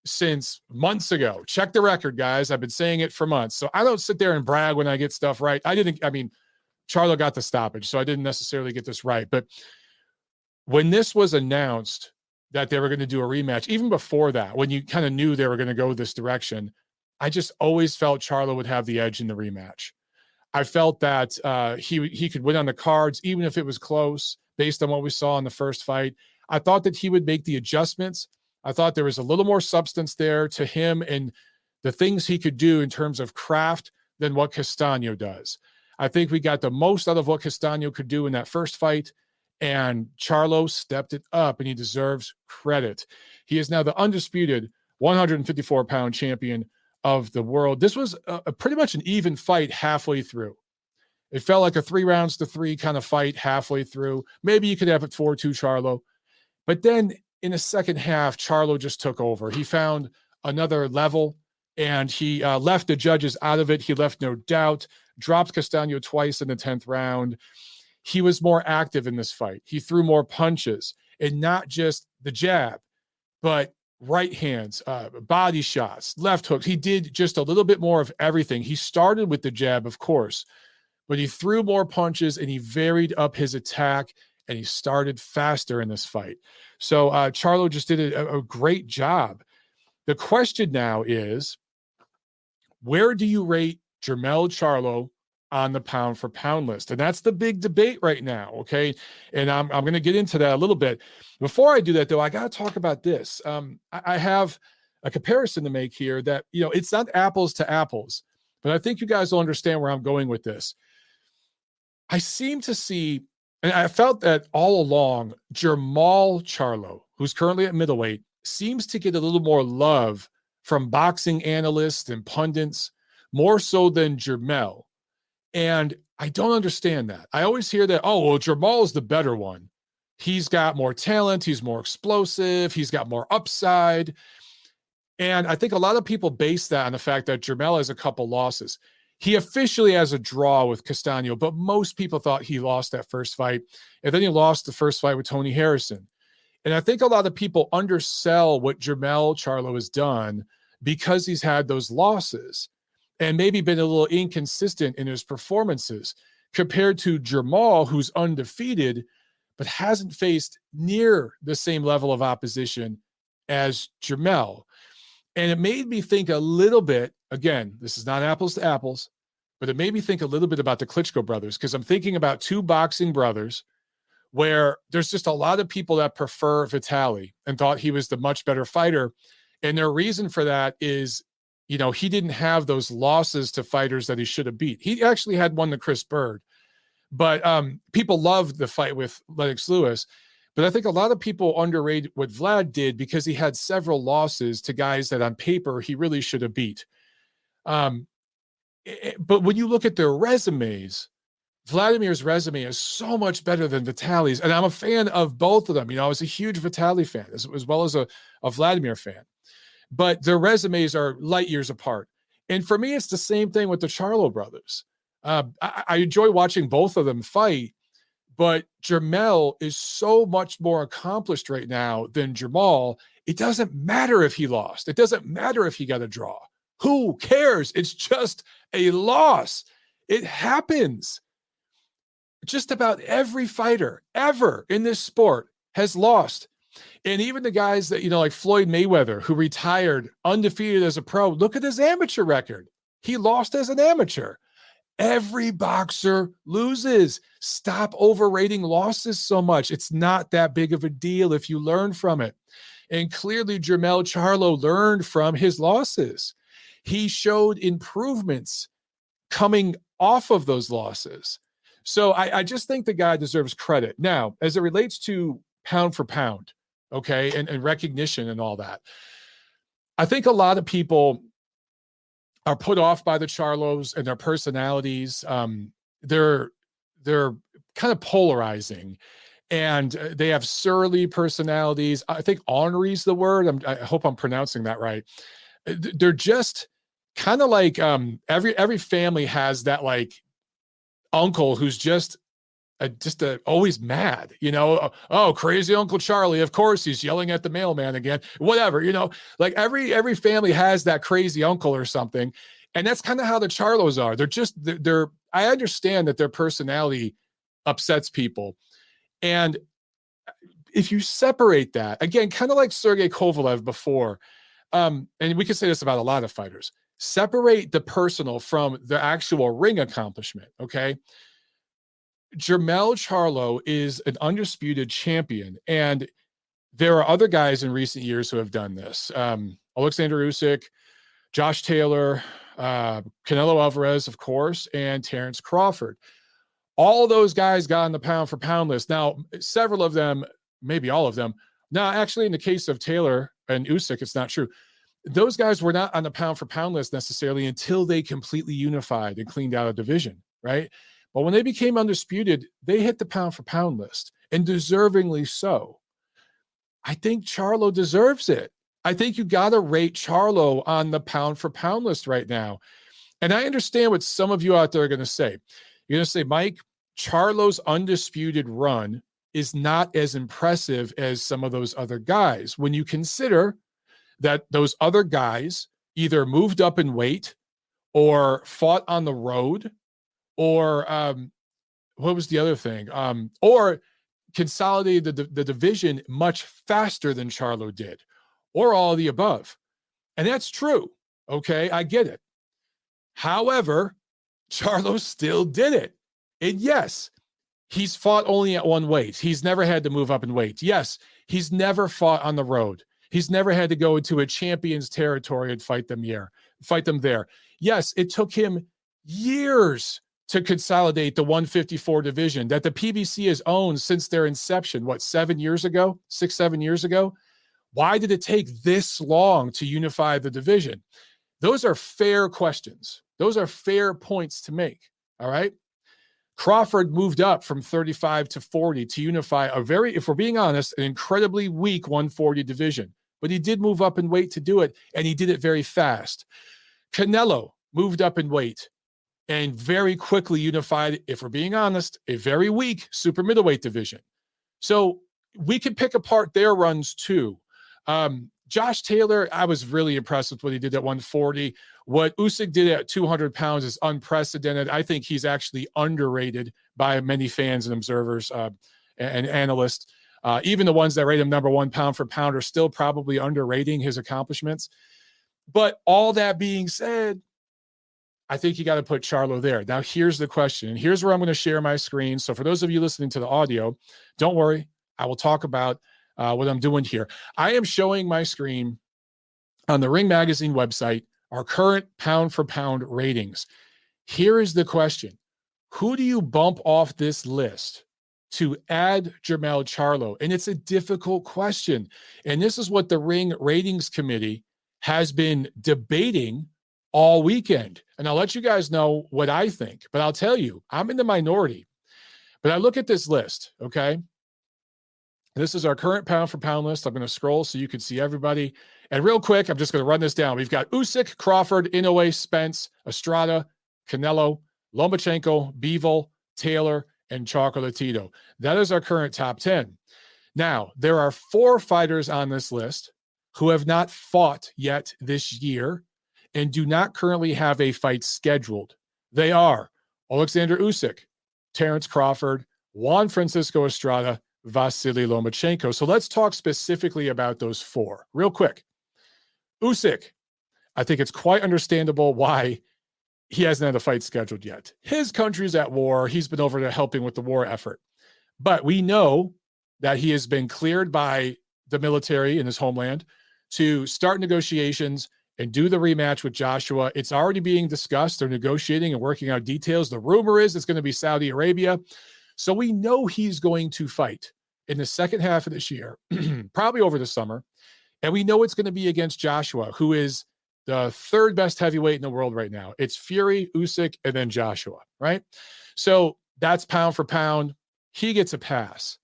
since months ago. Check the record, guys. I've been saying it for months. So I don't sit there and brag when I get stuff right. Charlo got the stoppage, so I didn't necessarily get this right. But when this was announced that they were going to do a rematch, even before that, when you kind of knew they were going to go this direction, I just always felt Charlo would have the edge in the rematch. I felt that he could win on the cards, even if it was close, based on what we saw in the first fight. I thought that he would make the adjustments. I thought there was a little more substance there to him and the things he could do in terms of craft than what Castaño does. I think we got the most out of what Castaño could do in that first fight. And Charlo stepped it up, and he deserves credit. He is now the undisputed 154-pound champion of the world. This was a pretty much an even fight halfway through. It felt like a 3-3 kind of fight halfway through. Maybe you could have it 4-2 Charlo. But then in the second half, Charlo just took over. He found another level, and he left the judges out of it. He left no doubt, dropped Castaño twice in the 10th round. He was more active in this fight. He threw more punches, and not just the jab, but right hands, body shots, left hooks. He did just a little bit more of everything. He started with the jab, of course, but he threw more punches, and he varied up his attack, and he started faster in this fight. So Charlo just did a great job. The question now is, where do you rate Jermell Charlo on the pound for pound list? And that's the big debate right now. Okay. And I'm going to get into that a little bit. Before I do that though, I got to talk about this. I have a comparison to make here that, it's not apples to apples, but I think you guys will understand where I'm going with this. I seem to see, and I felt that all along, Jermell Charlo, who's currently at middleweight, seems to get a little more love from boxing analysts and pundits, more so than Jermell. And I don't understand that. I always hear that, Jermell is the better one. He's got more talent. He's more explosive. He's got more upside. And I think a lot of people base that on the fact that Jermell has a couple losses. He officially has a draw with Castano, but most people thought he lost that first fight. And then he lost the first fight with Tony Harrison. And I think a lot of people undersell what Jermell Charlo has done because he's had those losses and maybe been a little inconsistent in his performances compared to Jermell, who's undefeated, but hasn't faced near the same level of opposition as Jermell. And it made me think a little bit, again, this is not apples to apples, but it made me think a little bit about the Klitschko brothers, because I'm thinking about two boxing brothers where there's just a lot of people that prefer Vitaly and thought he was the much better fighter. And their reason for that is, he didn't have those losses to fighters that he should have beat. He actually had one to Chris Bird, but people loved the fight with Lennox Lewis. But I think a lot of people underrated what Vlad did because he had several losses to guys that on paper he really should have beat. But when you look at their resumes, Vladimir's resume is so much better than Vitaly's. And I'm a fan of both of them. I was a huge Vitaly fan as well as a Vladimir fan. But their resumes are light years apart. And for me, it's the same thing with the Charlo brothers. I enjoy watching both of them fight, but Jermell is so much more accomplished right now than Jermell. It doesn't matter if he lost. It doesn't matter if he got a draw. Who cares? It's just a loss. It happens. Just about every fighter ever in this sport has lost. And even the guys that, like Floyd Mayweather, who retired undefeated as a pro, look at his amateur record. He lost as an amateur. Every boxer loses. Stop overrating losses so much. It's not that big of a deal if you learn from it. And clearly, Jermell Charlo learned from his losses. He showed improvements coming off of those losses. So I just think the guy deserves credit. Now, as it relates to pound for pound, okay, and recognition and all that, I think a lot of people are put off by the Charlos and their personalities. They're kind of polarizing, and they have surly personalities. I think ornery's the word. I hope I'm pronouncing that right. They're just kind of like every family has that like uncle who's just always mad, oh, crazy Uncle Charlie. Of course, he's yelling at the mailman again, whatever, like every family has that crazy uncle or something. And that's kind of how the Charlos are. They're I understand that their personality upsets people. And if you separate that, again, kind of like Sergey Kovalev before, and we can say this about a lot of fighters, separate the personal from the actual ring accomplishment. Okay. Jermell Charlo is an undisputed champion, and there are other guys in recent years who have done this. Alexander Usyk, Josh Taylor, Canelo Alvarez, of course, and Terrence Crawford. All those guys got on the pound for pound list. Now, several of them, maybe all of them. Now, actually, in the case of Taylor and Usyk, it's not true. Those guys were not on the pound for pound list necessarily until they completely unified and cleaned out a division, right? But when they became undisputed, they hit the pound for pound list, and deservingly so. I think Charlo deserves it. I think you got to rate Charlo on the pound for pound list right now. And I understand what some of you out there are going to say. You're going to say, Mike, Charlo's undisputed run is not as impressive as some of those other guys. When you consider that those other guys either moved up in weight or fought on the road or what was the other thing? Or consolidated the division much faster than Charlo did, or all of the above. And that's true. Okay, I get it. However, Charlo still did it. And yes, he's fought only at one weight. He's never had to move up in weight. Yes, he's never fought on the road. He's never had to go into a champion's territory and fight them there. Yes, it took him years to consolidate the 154 division that the PBC has owned since their inception. What, 7 years ago? 6-7 years ago? Why did it take this long to unify the division? Those are fair questions. Those are fair points to make. All right. Crawford moved up from 35 to 40 to unify a very, if we're being honest, an incredibly weak 140 division. But he did move up in weight to do it, and he did it very fast. Canelo moved up in weight and very quickly unified, if we're being honest, a very weak super middleweight division. So we can pick apart their runs too. Josh Taylor, I was really impressed with what he did at 140. What Usyk did at 200 pounds is unprecedented. I think he's actually underrated by many fans and observers and analysts. Even the ones that rate him number one pound for pound are still probably underrating his accomplishments. But all that being said, I think you got to put Charlo there. Now, here's the question, and here's where I'm going to share my screen. So for those of you listening to the audio, don't worry. I will talk about what I'm doing here. I am showing my screen on the Ring Magazine website, our current pound for pound ratings. Here is the question. Who do you bump off this list to add Jermell Charlo? And it's a difficult question. And this is what the Ring Ratings Committee has been debating all weekend. And I'll let you guys know what I think, but I'll tell you, I'm in the minority. But I look at this list, okay? This is our current pound for pound list. I'm going to scroll so you can see everybody. And real quick, I'm just going to run this down. We've got Usyk, Crawford, Inoue, Spence, Estrada, Canelo, Lomachenko, Bivol, Taylor, and Chocolatito. That is our current top 10. Now, there are 4 fighters on this list who have not fought yet this year and do not currently have a fight scheduled. They are Alexander Usyk, Terence Crawford, Juan Francisco Estrada, Vasily Lomachenko. So let's talk specifically about those 4 real quick. Usyk, I think it's quite understandable why he hasn't had a fight scheduled yet. His country's at war. He's been over to helping with the war effort. But we know that he has been cleared by the military in his homeland to start negotiations and do the rematch with Joshua. It's already being discussed. They're negotiating and working out details. The rumor is it's going to be Saudi Arabia. So we know he's going to fight in the second half of this year, probably over the summer. And we know it's going to be against Joshua, who is the 3rd best heavyweight in the world right now. It's Fury, Usyk, and then Joshua, right? So that's pound for pound. He gets a pass.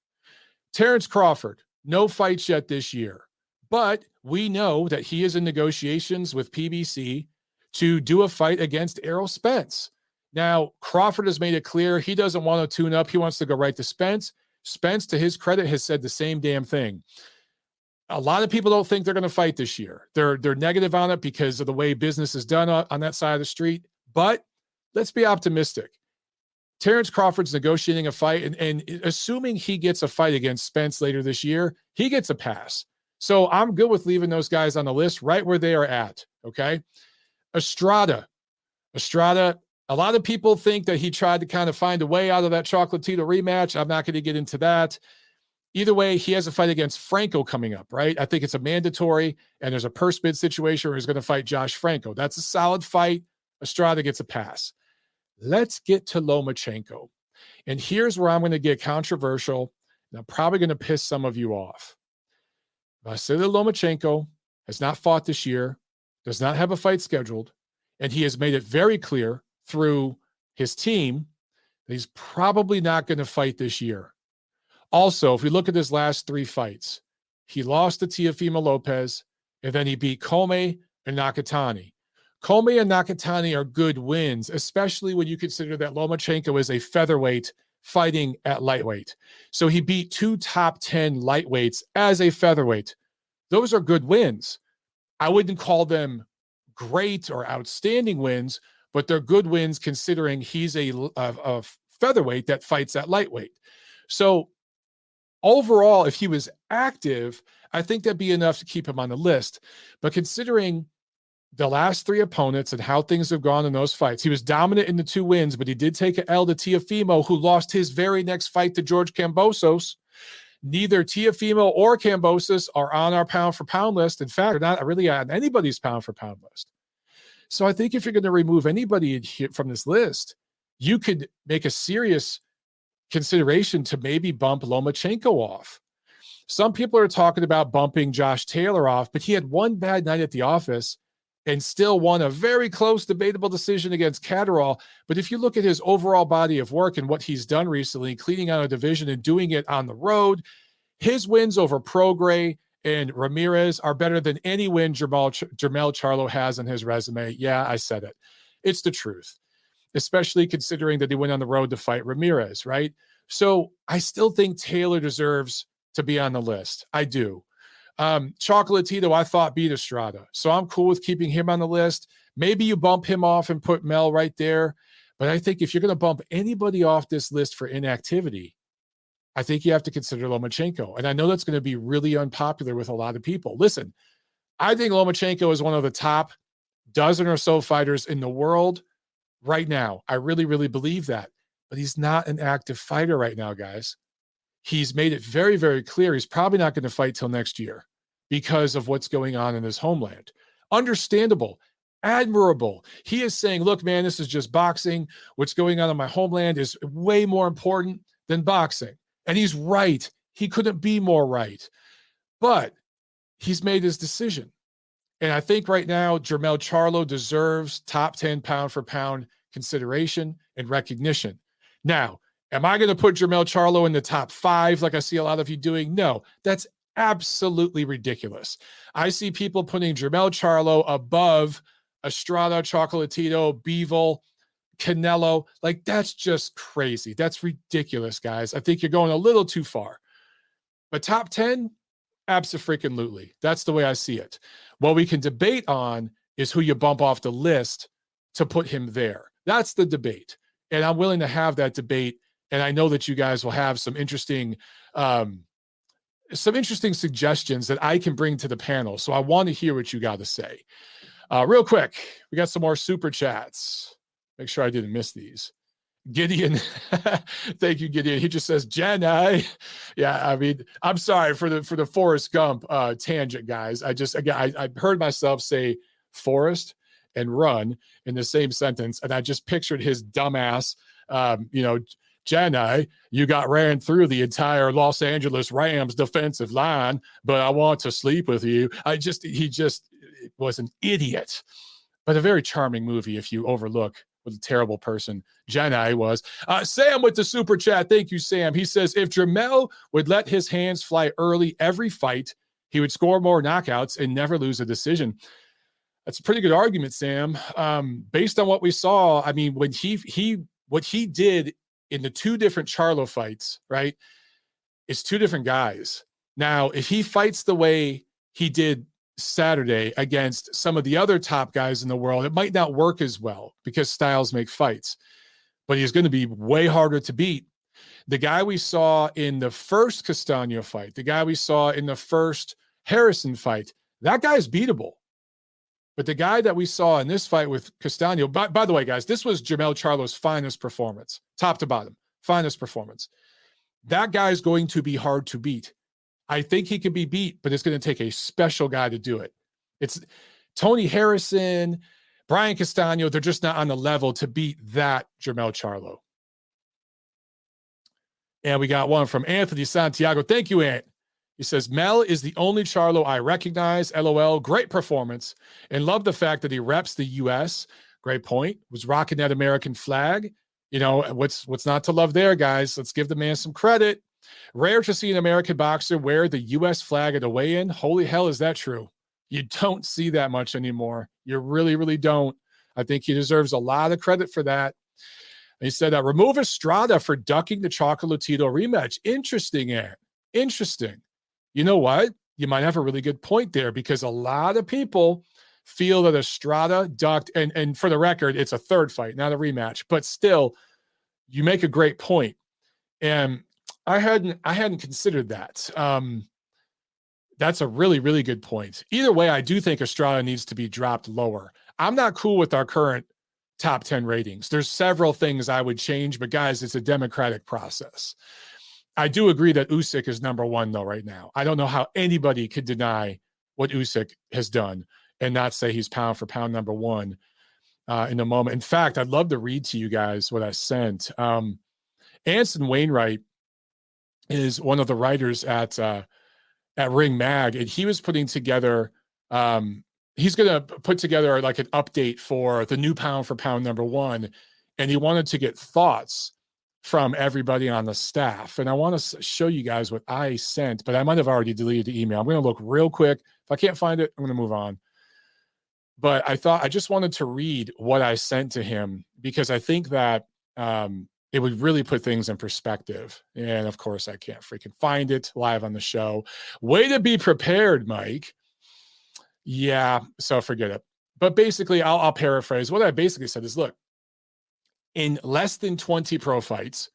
Terence Crawford, no fights yet this year. But we know that he is in negotiations with PBC to do a fight against Errol Spence. Now, Crawford has made it clear he doesn't want to tune up. He wants to go right to Spence. Spence, to his credit, has said the same damn thing. A lot of people don't think they're going to fight this year. They're negative on it because of the way business is done on that side of the street. But let's be optimistic. Terence Crawford's negotiating a fight, and assuming he gets a fight against Spence later this year, he gets a pass. So I'm good with leaving those guys on the list right where they are at, okay? Estrada, a lot of people think that he tried to kind of find a way out of that Chocolatito rematch. I'm not going to get into that. Either way, he has a fight against Franco coming up, right? I think it's a mandatory, and there's a purse bid situation where he's going to fight Josh Franco. That's a solid fight. Estrada gets a pass. Let's get to Lomachenko. And here's where I'm going to get controversial, and I'm probably going to piss some of you off. Vasily Lomachenko has not fought this year, does not have a fight scheduled, and he has made it very clear through his team that he's probably not going to fight this year. Also, if we look at his last 3 fights, he lost to Teofimo Lopez, and then he beat Comey and Nakatani. Comey and Nakatani are good wins, especially when you consider that Lomachenko is a featherweight fighting at lightweight. So he beat 2 top 10 lightweights as a featherweight. Those are good wins. I wouldn't call them great or outstanding wins, but they're good wins considering he's a featherweight that fights at lightweight. So overall, if he was active, I think that'd be enough to keep him on the list. But considering the last 3 opponents and how things have gone in those fights, he was dominant in the 2 wins, but he did take an L to Teofimo, who lost his very next fight to George Kambosos. Neither Teofimo or Kambosos are on our pound-for-pound list. In fact, they're not really on anybody's pound-for-pound list. So I think if you're going to remove anybody from this list, you could make a serious consideration to maybe bump Lomachenko off. Some people are talking about bumping Josh Taylor off, but he had one bad night at the office and still won a very close, debatable decision against Catterall. But if you look at his overall body of work and what he's done recently, cleaning out a division and doing it on the road, his wins over Prograis and Ramirez are better than any win Jermell Charlo has on his resume. Yeah, I said it. It's the truth, especially considering that he went on the road to fight Ramirez, right? So I still think Taylor deserves to be on the list. I do. Chocolatito, I thought beat Estrada. So I'm cool with keeping him on the list. Maybe you bump him off and put Mel right there. But I think if you're going to bump anybody off this list for inactivity, I think you have to consider Lomachenko. And I know that's going to be really unpopular with a lot of people. Listen, I think Lomachenko is one of the top dozen or so fighters in the world right now. I really, really believe that. But he's not an active fighter right now, guys. He's made it very, very clear he's probably not going to fight till next year because of what's going on in his homeland. Understandable, admirable. He is saying, look, man, this is just boxing. What's going on in my homeland is way more important than boxing. And he's right. He couldn't be more right. But he's made his decision. And I think right now, Jermell Charlo deserves top 10 pound for pound consideration and recognition. Now, am I going to put Jermell Charlo in the top 5 like I see a lot of you doing? No, that's absolutely ridiculous. I see people putting Jermell Charlo above Estrada, Chocolatito, Bivol, Canelo. Like, that's just crazy. That's ridiculous, guys. I think you're going a little too far. But top 10? Abso-freaking-lutely. That's the way I see it. What we can debate on is who you bump off the list to put him there. That's the debate. And I'm willing to have that debate. And I know that you guys will have some interesting suggestions that I can bring to the panel. So I want to hear what you got to say. Real quick, we got some more super chats. Make sure I didn't miss these. Gideon, thank you, Gideon. He just says, Jenny. Yeah, I mean, I'm sorry for the Forrest Gump tangent, guys. I heard myself say Forrest and run in the same sentence, and I just pictured his dumbass, Jenny, you got ran through the entire Los Angeles Rams defensive line, but I want to sleep with you. He was an idiot, but a very charming movie if you overlook what a terrible person Jenny was. Sam with the super chat. Thank you, Sam. He says, if Jermell would let his hands fly early every fight, he would score more knockouts and never lose a decision. That's a pretty good argument, Sam. Based on what we saw, I mean, when what he did in the 2 different Charlo fights, right, is 2 different guys. Now, if he fights the way he did Saturday against some of the other top guys in the world, it might not work as well because styles make fights, but he's going to be way harder to beat. The guy we saw in the first Castaño fight, the guy we saw in the first Harrison fight, that guy's beatable. But the guy that we saw in this fight with Castaño, by the way, guys, this was Jermell Charlo's finest performance, top to bottom, finest performance. That guy's going to be hard to beat. I think he can be beat, but it's going to take a special guy to do it. It's Tony Harrison, Brian Castaño. They're just not on the level to beat that Jermell Charlo. And we got one from Anthony Santiago. Thank you, Ant. He says, Mel is the only Charlo I recognize. LOL. Great performance. And love the fact that he reps the U.S. Great point. Was rocking that American flag. You know, what's not to love there, guys? Let's give the man some credit. Rare to see an American boxer wear the U.S. flag at a weigh-in. Holy hell, is that true? You don't see that much anymore. You really, really don't. I think he deserves a lot of credit for that. He said, remove Estrada for ducking the Chocolatito rematch. Interesting, Aaron. Interesting. You know what? You might have a really good point there, because a lot of people feel that Estrada ducked, and for the record, it's a third fight, not a rematch, but still, you make a great point. And I hadn't considered that. That's a really, really good point. Either way, I do think Estrada needs to be dropped lower. I'm not cool with our current top 10 ratings. There's several things I would change, but guys, it's a democratic process. I do agree that Usyk is number one, though, right now. I don't know how anybody could deny what Usyk has done and not say he's pound for pound number one in a moment. In fact, I'd love to read to you guys what I sent. Anson Wainwright is one of the writers at Ring Mag, and he was putting together he's going to put together like an update for the new pound for pound number one, and he wanted to get thoughts from everybody on the staff. And I want to show you guys what I sent, but I might have already deleted the email. I'm going to look real quick. If I can't find it, I'm going to move on. But I just wanted to read what I sent to him, because I think that it would really put things in perspective. And of course, I can't freaking find it live on the show. Way to be prepared, Mike. Yeah, so forget it. But basically, I'll paraphrase. What I basically said is, look, in less than 20 pro fights,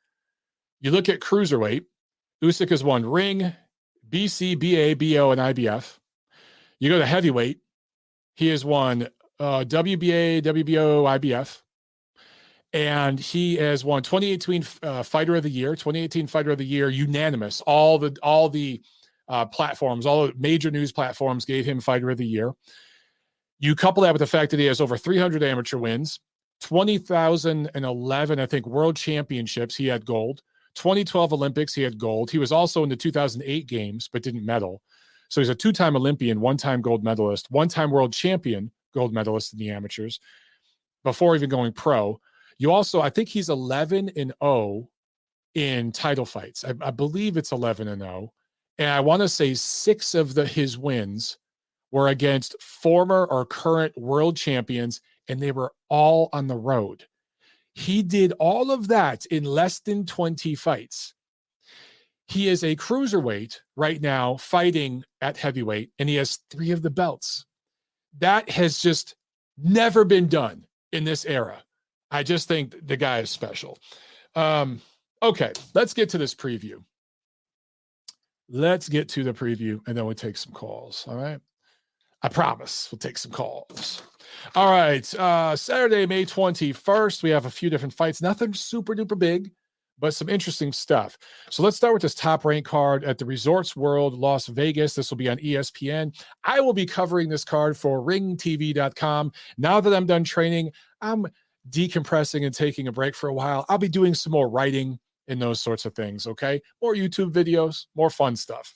you look at cruiserweight, Usyk has won ring, BC, BA, BO, and IBF. You go to heavyweight, he has won WBA, WBO, IBF. And he has won 2018 Fighter of the Year, 2018 Fighter of the Year, unanimous. All the platforms, all the major news platforms gave him Fighter of the Year. You couple that with the fact that he has over 300 amateur wins, 2011, I think, World Championships, he had gold. 2012 Olympics, he had gold. He was also in the 2008 games, but didn't medal. So he's a two-time Olympian, one-time gold medalist, one-time world champion gold medalist in the amateurs before even going pro. You also, I think he's 11-0 in title fights. I believe it's 11-0. And I want to say 6 of his wins were against former or current world champions, and they were all on the road. He did all of that in less than 20 fights. He is a cruiserweight right now fighting at heavyweight, and he has 3 of the belts. That has just never been done in this era. I just think the guy is special. Okay, let's get to this preview. Let's get to the preview, and then we'll take some calls, all right? I promise we'll take some calls. All right, Saturday, May 21st, we have a few different fights. Nothing super duper big, but some interesting stuff. So let's start with this top rank card at the Resorts World Las Vegas. This will be on ESPN. I will be covering this card for ringtv.com. Now that I'm done training, I'm decompressing and taking a break for a while. I'll be doing some more writing and those sorts of things, okay? More YouTube videos, more fun stuff.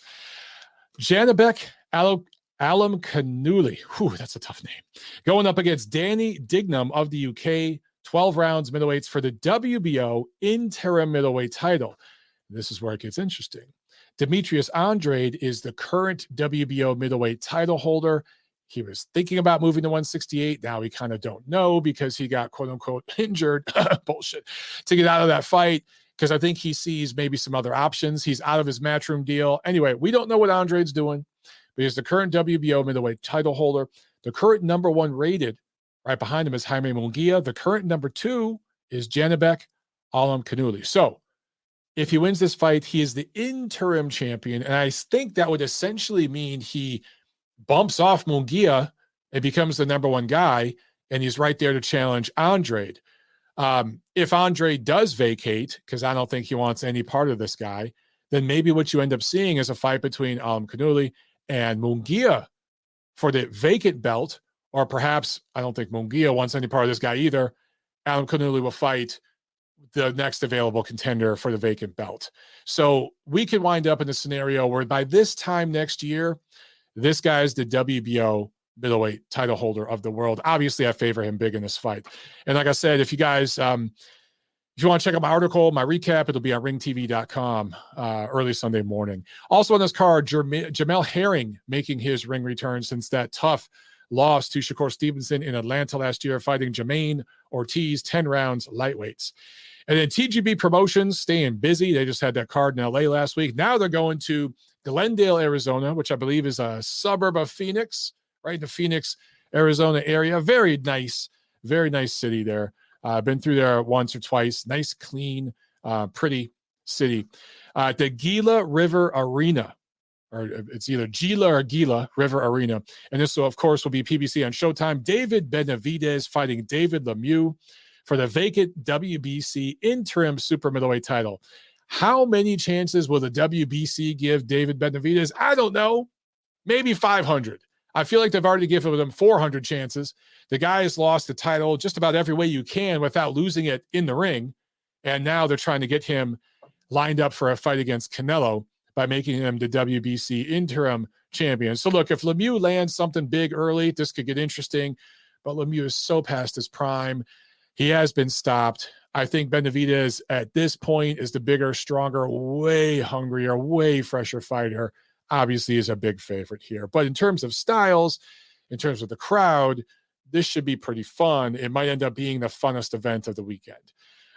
Janabek Alamkanuli. Whew, that's a tough name. Going up against Danny Dignam of the UK, 12 rounds middleweights for the WBO interim middleweight title. This is where it gets interesting. Demetrius Andrade is the current WBO middleweight title holder. He was thinking about moving to 168. Now we kind of don't know because he got quote unquote injured. Bullshit. To get out of that fight, because I think he sees maybe some other options. He's out of his Matchroom deal. Anyway, we don't know what Andrade's doing, but he's the current WBO middleweight title holder. The current number 1 rated right behind him is Jaime Munguia. The current number 2 is Janabek Alamkanuli. So if he wins this fight, he is the interim champion. And I think that would essentially mean he bumps off Munguia and becomes the number 1 guy, and he's right there to challenge Andrade. If Andrade does vacate, because I don't think he wants any part of this guy, then maybe what you end up seeing is a fight between Alamkanuli and Munguia for the vacant belt, or perhaps, I don't think Munguia wants any part of this guy either. Alamkanuli will fight the next available contender for the vacant belt. So we could wind up in a scenario where by this time next year, this guy's the WBO middleweight title holder of the world. Obviously, I favor him big in this fight. And like I said, if you guys, if you want to check out my article, my recap, it'll be on ringtv.com early Sunday morning. Also on this card, Jamel Herring making his ring return since that tough loss to Shakur Stevenson in Atlanta last year, fighting Jermaine Ortiz, 10 rounds, lightweights. And then TGB Promotions staying busy. They just had that card in LA last week. Now they're going to Glendale, Arizona, which I believe is a suburb of Phoenix, right in the Phoenix, Arizona area. Very nice city there. I've been through there once or twice. Nice, clean, pretty city. The Gila River Arena, or it's either Gila or Gila River Arena. And this, of course, will be PBC on Showtime. David Benavidez fighting David Lemieux for the vacant WBC interim super middleweight title. How many chances will the WBC give David Benavidez? I don't know. Maybe 500. I feel like they've already given him 400 chances. The guy has lost the title just about every way you can without losing it in the ring. And now they're trying to get him lined up for a fight against Canelo by making him the WBC interim champion. So look, if Lemieux lands something big early, this could get interesting. But Lemieux is so past his prime. He has been stopped. I think Benavidez at this point is the bigger, stronger, way hungrier, way fresher fighter. Obviously is a big favorite here. But in terms of styles, in terms of the crowd, this should be pretty fun. It might end up being the funnest event of the weekend.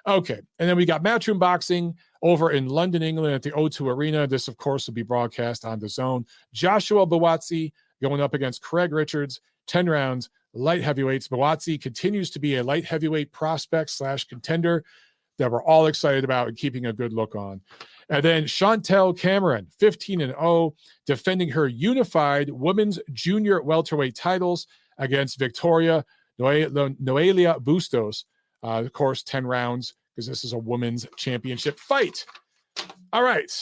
Okay, and then we got Matchroom Boxing over in London, England at the O2 Arena. This, of course, will be broadcast on DAZN. Joshua Buatsi going up against Craig Richards, 10 rounds, light heavyweights. Buatsi continues to be a light heavyweight prospect / contender that we're all excited about and keeping a good look on. And then Chantel Cameron, 15-0, defending her unified women's junior welterweight titles against Victoria Noelia Bustos. Of course, 10 rounds, because this is a women's championship fight. All right.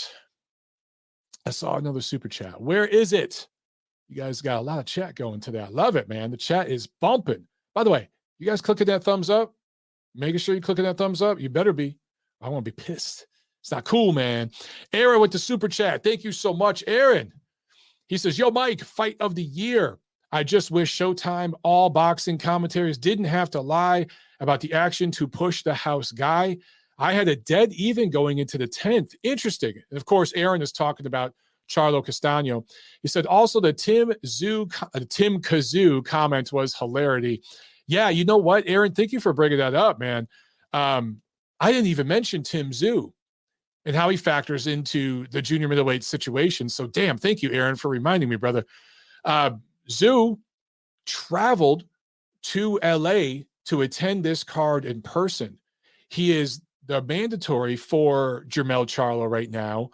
I saw another super chat. Where is it? You guys got a lot of chat going today. I love it, man. The chat is bumping. By the way, you guys clicking that thumbs up? Making sure you're clicking that thumbs up? You better be. I won't be pissed. It's not cool, man. Aaron with the super chat. Thank you so much, Aaron. He says, yo, Mike, fight of the year. I just wish Showtime all boxing commentaries didn't have to lie about the action to push the house guy. I had a dead even going into the 10th. Interesting. And of course, Aaron is talking about Charlo Castano. He said also the Tim Kazoo comment was hilarity. Yeah, you know what, Aaron? Thank you for bringing that up, man. I didn't even mention Tim Zhu and how he factors into the junior middleweight situation. So, damn, thank you, Aaron, for reminding me, brother. Zhu traveled to LA to attend this card in person. He is the mandatory for Jermell Charlo right now.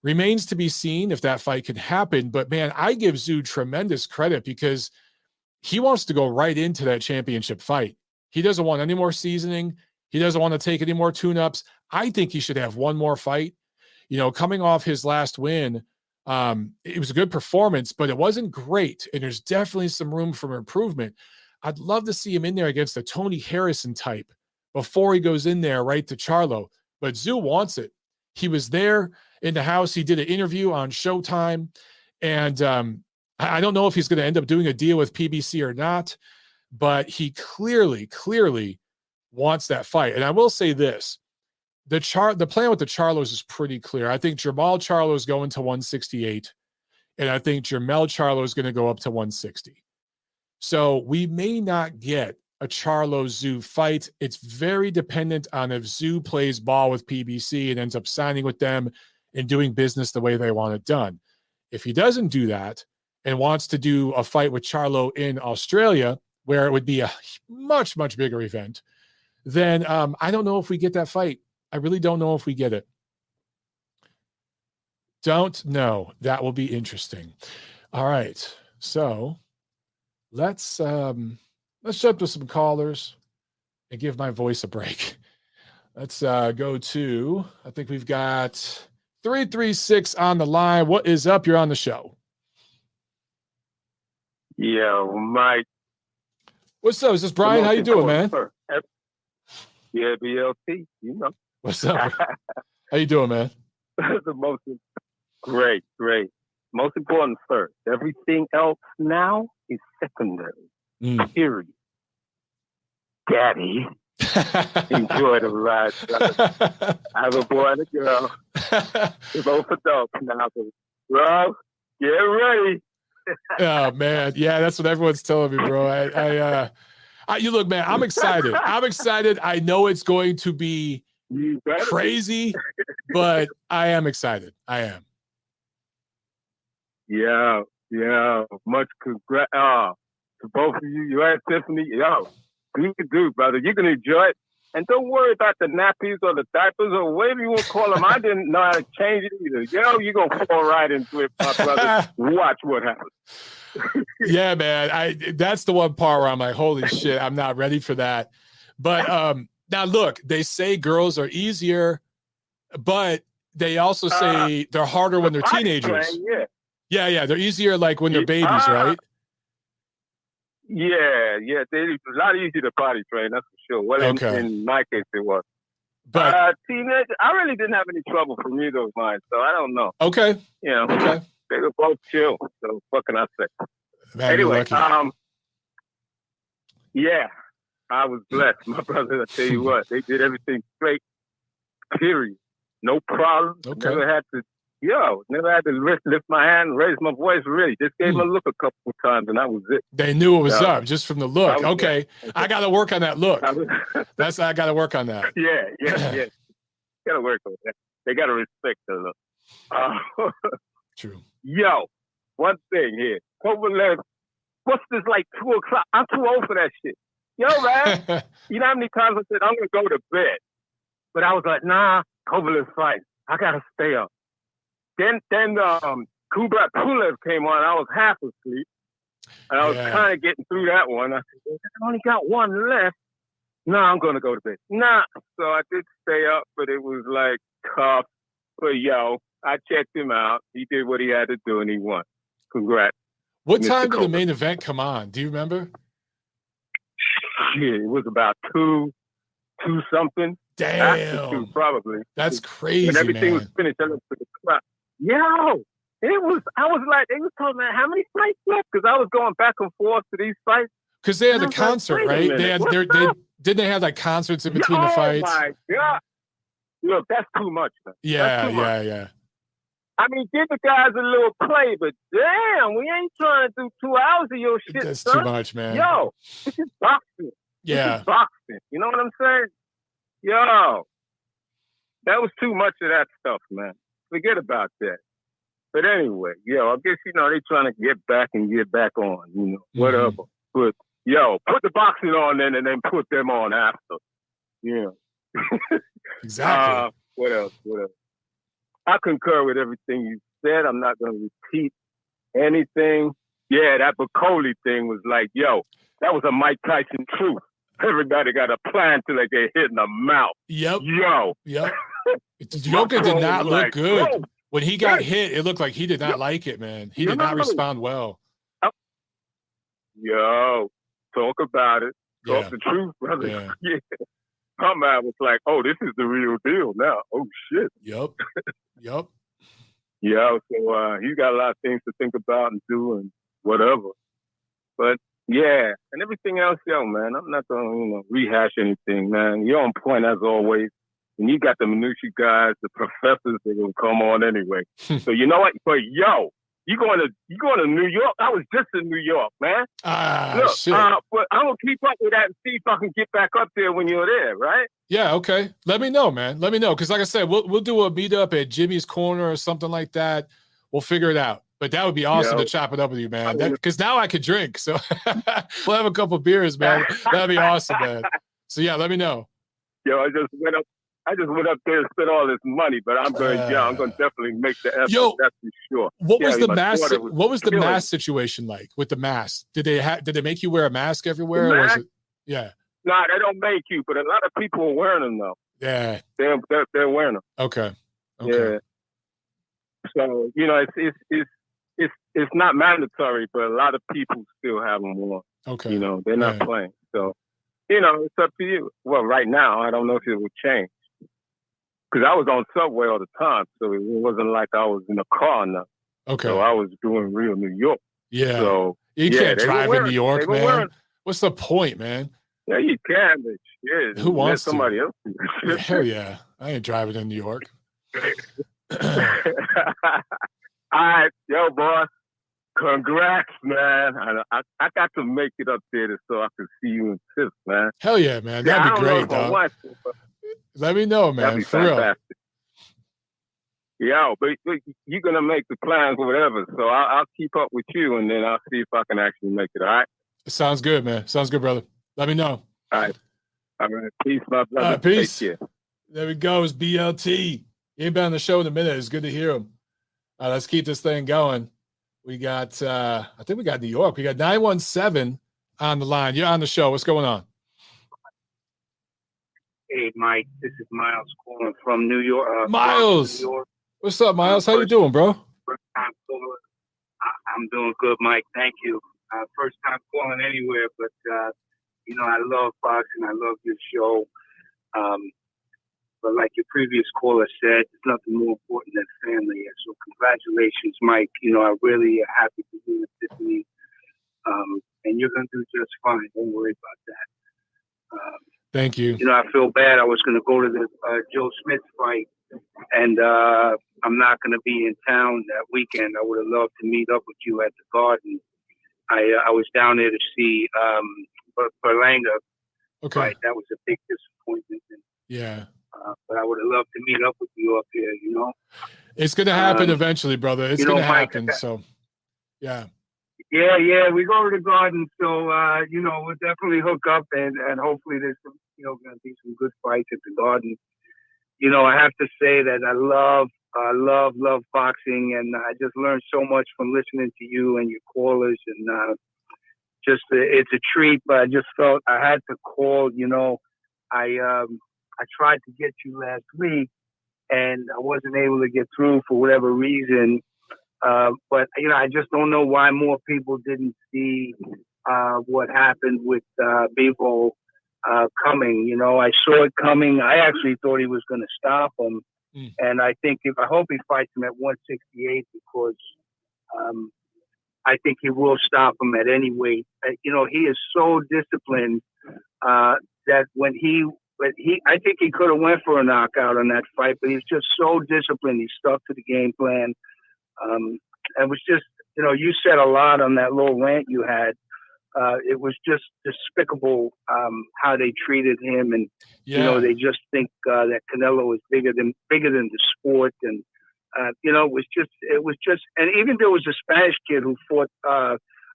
Remains to be seen if that fight can happen. But, man, I give Zhu tremendous credit because he wants to go right into that championship fight. He doesn't want any more seasoning. He doesn't want to take any more tune-ups. I think he should have one more fight. You know, coming off his last win, it was a good performance, but it wasn't great, and there's definitely some room for improvement. I'd love to see him in there against the Tony Harrison type before he goes in there right to Charlo. But Zhu wants it. He was there in the house. He did an interview on Showtime, and I don't know if he's going to end up doing a deal with PBC or not, but he clearly wants that fight. And I will say this. The plan with the Charlos is pretty clear. I think Jermell Charlo is going to 168, and I think Jermell Charlo is going to go up to 160. So we may not get a Charlo-Zhu fight. It's very dependent on if Zhu plays ball with PBC and ends up signing with them and doing business the way they want it done. If he doesn't do that and wants to do a fight with Charlo in Australia, where it would be a much, much bigger event, then I don't know if we get that fight. I really don't know if we get it. Don't know. That will be interesting. All right. So let's jump to some callers and give my voice a break. Let's go to, I think we've got 336 on the line. What is up? You're on the show. Yo, Mike. What's up? Is this Brian? How you doing, man? Yeah, BLT, you know. What's up? How you doing, man? The most great. Most important first. Everything else now is secondary. Period. Daddy, enjoy the ride, brother. I have a boy and a girl. They're both adults now. Bro, get ready. Oh man, yeah, that's what everyone's telling me, bro. You look, man. I'm excited. I know it's going to be crazy, but I am excited. I am. Yeah. Much congrats to both of you. You and Tiffany. Yo, you can do, brother. You can enjoy it. And don't worry about the nappies or the diapers or whatever you want to call them. I didn't know how to change it either. Yo, you're going to fall right into it, my brother. Watch what happens. Yeah, man. That's the one part where I'm like, holy shit, I'm not ready for that. But now look, they say girls are easier, but they also say they're harder when they're teenagers. Yeah. They're easier like when they're babies, right? Yeah. It's a lot easier to body train, that's for sure. Well, in my case, it was. But teenage, I really didn't have any trouble from either of mine, so I don't know. Okay. You know, okay. They were both chill, so what can I say? Man, anyway, yeah, I was blessed. My brother, I tell you what, they did everything straight, period. No problem. Okay. Never had to lift my hand, raise my voice, really. Just gave them a look a couple of times, and that was it. They knew it was up just from the look. Okay. I got to work on that look. I got to work on that. Yeah. Got to work on that. They got to respect the look. True. Yo, one thing here. Kovalev, what's this, like 2 o'clock? I'm too old for that shit. Yo, man. You know how many times I said, I'm going to go to bed. But I was like, nah, Kovalev's fighting. I got to stay up. Then Kubrat Pulev came on. I was half asleep. And I was kind of getting through that one. I said, I only got one left. Nah, I'm going to go to bed. Nah. So I did stay up, but it was like tough. But yo, I checked him out. He did what he had to do, and he won. Congrats. What time did the main event come on? Do you remember? Shit, it was about 2 something. Damn. After 2, probably. That's crazy, when everything man. was finished, I looked at the clock. Yo, I was like, they was telling me, how many fights left? Because I was going back and forth to these fights. Because they had the concert, right? Didn't they have like concerts in between the fights? Oh my God. Look, that's too much, man. Yeah. I mean, give the guys a little play, but damn, we ain't trying to do 2 hours of your shit. That's son. too much, man. Yo, this is boxing. Yeah. This is boxing. You know what I'm saying? Yo, that was too much of that stuff, man. Forget about that. But anyway, I guess, they trying to get back and get back on, whatever. But, put the boxing on then and then put them on after. Yeah. Exactly. What else? I concur with everything you said. I'm not going to repeat anything. Yeah, that Bacoli thing was like, that was a Mike Tyson truth. Everybody got a plan till they get hit in the mouth. Yep. Yep. Joker did not look good. Whoa. When he got hit, it looked like he did not like it, man. He did not respond well. Talk about it. Talk the truth, brother. Yeah. My man was like, oh, this is the real deal now. Oh, shit. Yep. So he's got a lot of things to think about and do and whatever. But, yeah, and everything else, man, I'm not going to, rehash anything, man. You're on point as always. And you got the minutiae guys, the professors, they're going to come on anyway. So you know what? But, you going to New York? I was just in New York, man. Look, shit. But I'm going to keep up with that and see if I can get back up there when you're there, right? Yeah, okay. Let me know, man. Let me know. Because like I said, we'll do a meetup at Jimmy's Corner or something like that. We'll figure it out. But that would be awesome to chop it up with you, man. Because now I could drink. So we'll have a couple beers, man. That'd be awesome, man. So, yeah, let me know. I just went up there and spent all this money, but I'm going to definitely make the effort. That's for sure. What was the mask? What was the mask situation like with the mask? Did they make you wear a mask everywhere? Or was it? Yeah. No, they don't make you, but a lot of people are wearing them though. Yeah. They're wearing them. Okay. Yeah. So it's not mandatory, but a lot of people still have them on. Okay. They're not playing. So it's up to you. Well, right now, I don't know if it would change. Because I was on subway all the time, so it wasn't like I was in a car now. Okay. So I was doing real New York. Yeah. So you can't drive in New York, man. What's the point, man? Yeah, you can, but shit. Who wants somebody to? else? Yeah, hell yeah. I ain't driving in New York. All right, yo, boss. Congrats, man. I got to make it up there so I can see you in fifth, man. Hell yeah, man. That'd be great, dog. Let me know, man. That'd be for fantastic. Real. Yeah, but you're going to make the plans or whatever. So I'll keep up with you, and then I'll see if I can actually make it, all right? Sounds good, man. Sounds good, brother. Let me know. All right. All right. Peace, my brother. Peace. Take care. There we go. It's BLT. He ain't been on the show in a minute. It's good to hear him. Let's keep this thing going. We got, I think we got New York. We got 917 on the line. You're on the show. What's going on? Hey, Mike. This is Miles calling from New York. Miles. New York. What's up, Miles? How you doing, bro? First time calling. I'm doing good, Mike. Thank you. First time calling anywhere, but, I love boxing. I love your show. But like your previous caller said, there's nothing more important than family. So congratulations, Mike. I really am happy to be with Tiffany. And you're going to do just fine. Don't worry about that. Thank you. I feel bad. I was going to go to the Joe Smith fight, and I'm not going to be in town that weekend. I would have loved to meet up with you at the Garden. I was down there to see Berlanga. Okay. Fight. That was a big disappointment. Yeah. But I would have loved to meet up with you up here, It's going to happen eventually, brother. It's going to happen. So, yeah. Yeah. We go to the Garden. So, we'll definitely hook up and hopefully there's some, going to be some good fights at the Garden. I have to say that I love boxing, and I just learned so much from listening to you and your callers, and it's a treat, but I just felt I had to call. I tried to get you last week, and I wasn't able to get through for whatever reason. But I just don't know why more people didn't see what happened with Bivol coming. I saw it coming. I actually thought he was going to stop him, and I hope he fights him at 168 because I think he will stop him at any weight. He is so disciplined that I think he could have went for a knockout on that fight, but he's just so disciplined. He stuck to the game plan. It was just, you said a lot on that little rant you had. It was just despicable how they treated him, and they just think that Canelo is bigger than the sport, and it was just, and even there was a Spanish kid who fought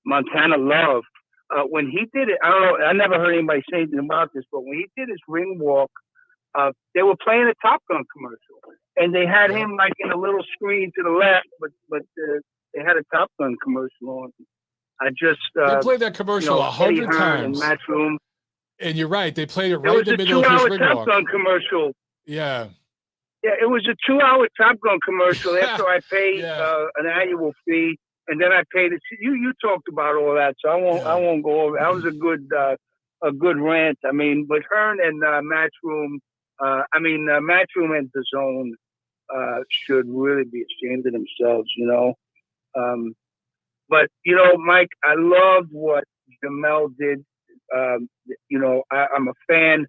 Montana Love. When he did it, I don't know, I never heard anybody say anything about this, but when he did his ring walk, they were playing a Top Gun commercial, and they had him like in a little screen to the left, but they had a Top Gun commercial on. I just they played that commercial 100 times. In Matchroom. And you're right, they played it right in the middle of his ring walk. It was a 2-hour Top Gun commercial. Yeah. Yeah, it was a 2-hour Top Gun commercial after I paid an annual fee. And then I paid it. You talked about all that, so I won't go over. That was a good rant. I mean, but Hearn and Matchroom, Matchroom and DAZN should really be ashamed of themselves, But Mike, I loved what Jermell did. I'm a fan.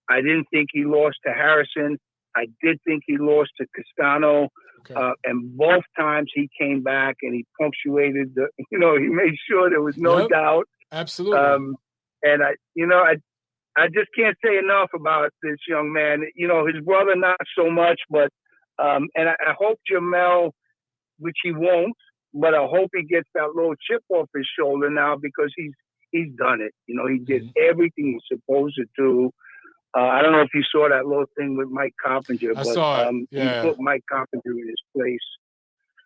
I didn't think he lost to Harrison. I did think he lost to Castano. Okay. And both times he came back and he punctuated he made sure there was no doubt. Absolutely. And I just can't say enough about this young man. His brother, not so much, but, and I hope Jermell, which he won't, but I hope he gets that little chip off his shoulder now because he's done it. He did everything he's supposed to do. I don't know if you saw that little thing with Mike Carpenter, but I saw it. He put Mike Carpenter in his place.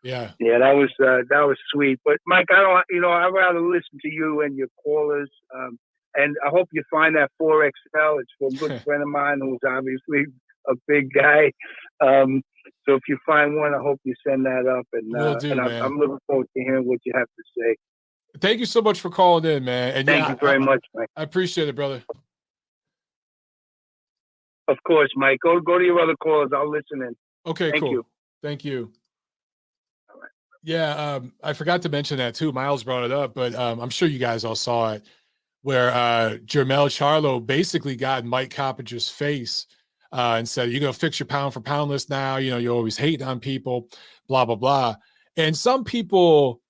Yeah. Yeah, that was sweet. But Mike, I'd rather listen to you and your callers. And I hope you find that 4XL. It's for a good friend of mine who's obviously a big guy. So if you find one, I hope you send that up. And, I'm looking forward to hearing what you have to say. Thank you so much for calling in, man. And Thank you very much, Mike. I appreciate it, brother. Of course, Mike. Go to your other callers. I'll listen in. Okay, Thank cool. you. Thank you. Yeah, I forgot to mention that too. Miles brought it up, but I'm sure you guys all saw it, where Jermell Charlo basically got in Mike Coppinger's face and said, "You're gonna fix your pound for pound list now. You know, you're always hating on people, blah blah blah." And some people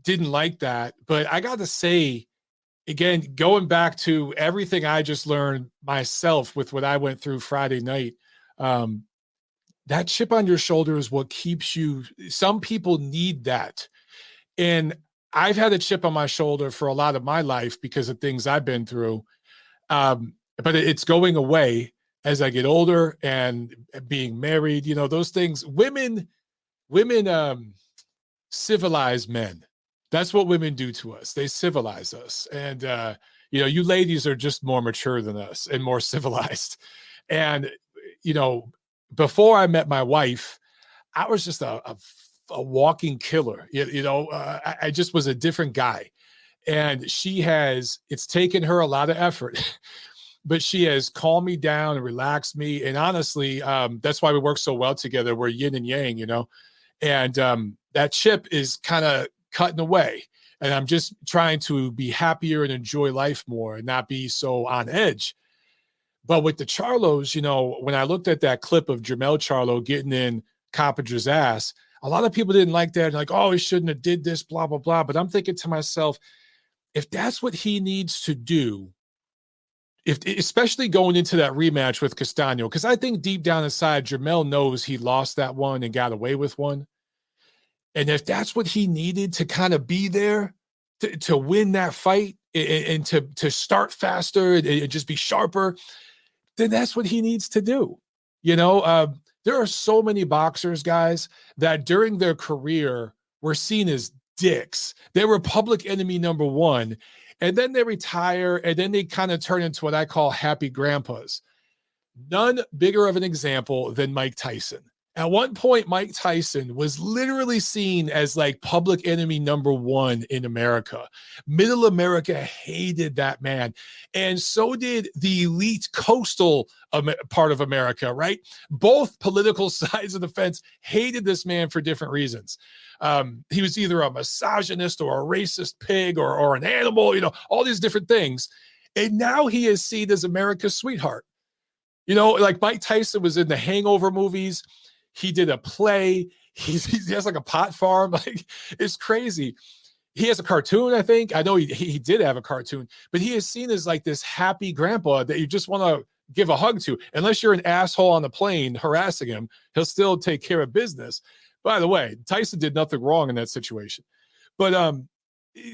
didn't like that, but I got to say, again, going back to everything I just learned myself with what I went through Friday night, that chip on your shoulder is what keeps you. Some people need that. And I've had a chip on my shoulder for a lot of my life because of things I've been through. But it's going away as I get older and being married, you know, those things. Women civilize men. That's what women do to us. They civilize us. And, you know, you ladies are just more mature than us and more civilized. And, you know, before I met my wife, I was just a walking killer. You know, I just was a different guy. And it's taken her a lot of effort, but she has calmed me down and relaxed me. And honestly, that's why we work so well together. We're yin and yang, you know, and that chip is kind of cutting away. And I'm just trying to be happier and enjoy life more and not be so on edge. But with the Charlos, you know, when I looked at that clip of Jermell Charlo getting in Coppinger's ass, a lot of people didn't like that. Like, oh, he shouldn't have did this, blah, blah, blah. But I'm thinking to myself, if that's what he needs to do, especially going into that rematch with Castano, because I think deep down inside, Jermell knows he lost that one and got away with one. And if that's what he needed to kind of be there to win that fight and to start faster and just be sharper, then that's what he needs to do. You know, there are so many boxers, guys, that during their career were seen as dicks. They were public enemy number one, and then they retire, and then they kind of turn into what I call happy grandpas. None bigger of an example than Mike Tyson. At one point, Mike Tyson was literally seen as like public enemy number one in America. Middle America hated that man. And so did the elite coastal part of America, right? Both political sides of the fence hated this man for different reasons. He was either a misogynist or a racist pig or an animal, you know, all these different things. And now he is seen as America's sweetheart. You know, like Mike Tyson was in the Hangover movies. He did a play. He has like a pot farm. Like, it's crazy. He has a cartoon, I think. I know he did have a cartoon, but he is seen as like this happy grandpa that you just want to give a hug to. Unless you're an asshole on the plane harassing him, he'll still take care of business. By the way, Tyson did nothing wrong in that situation. But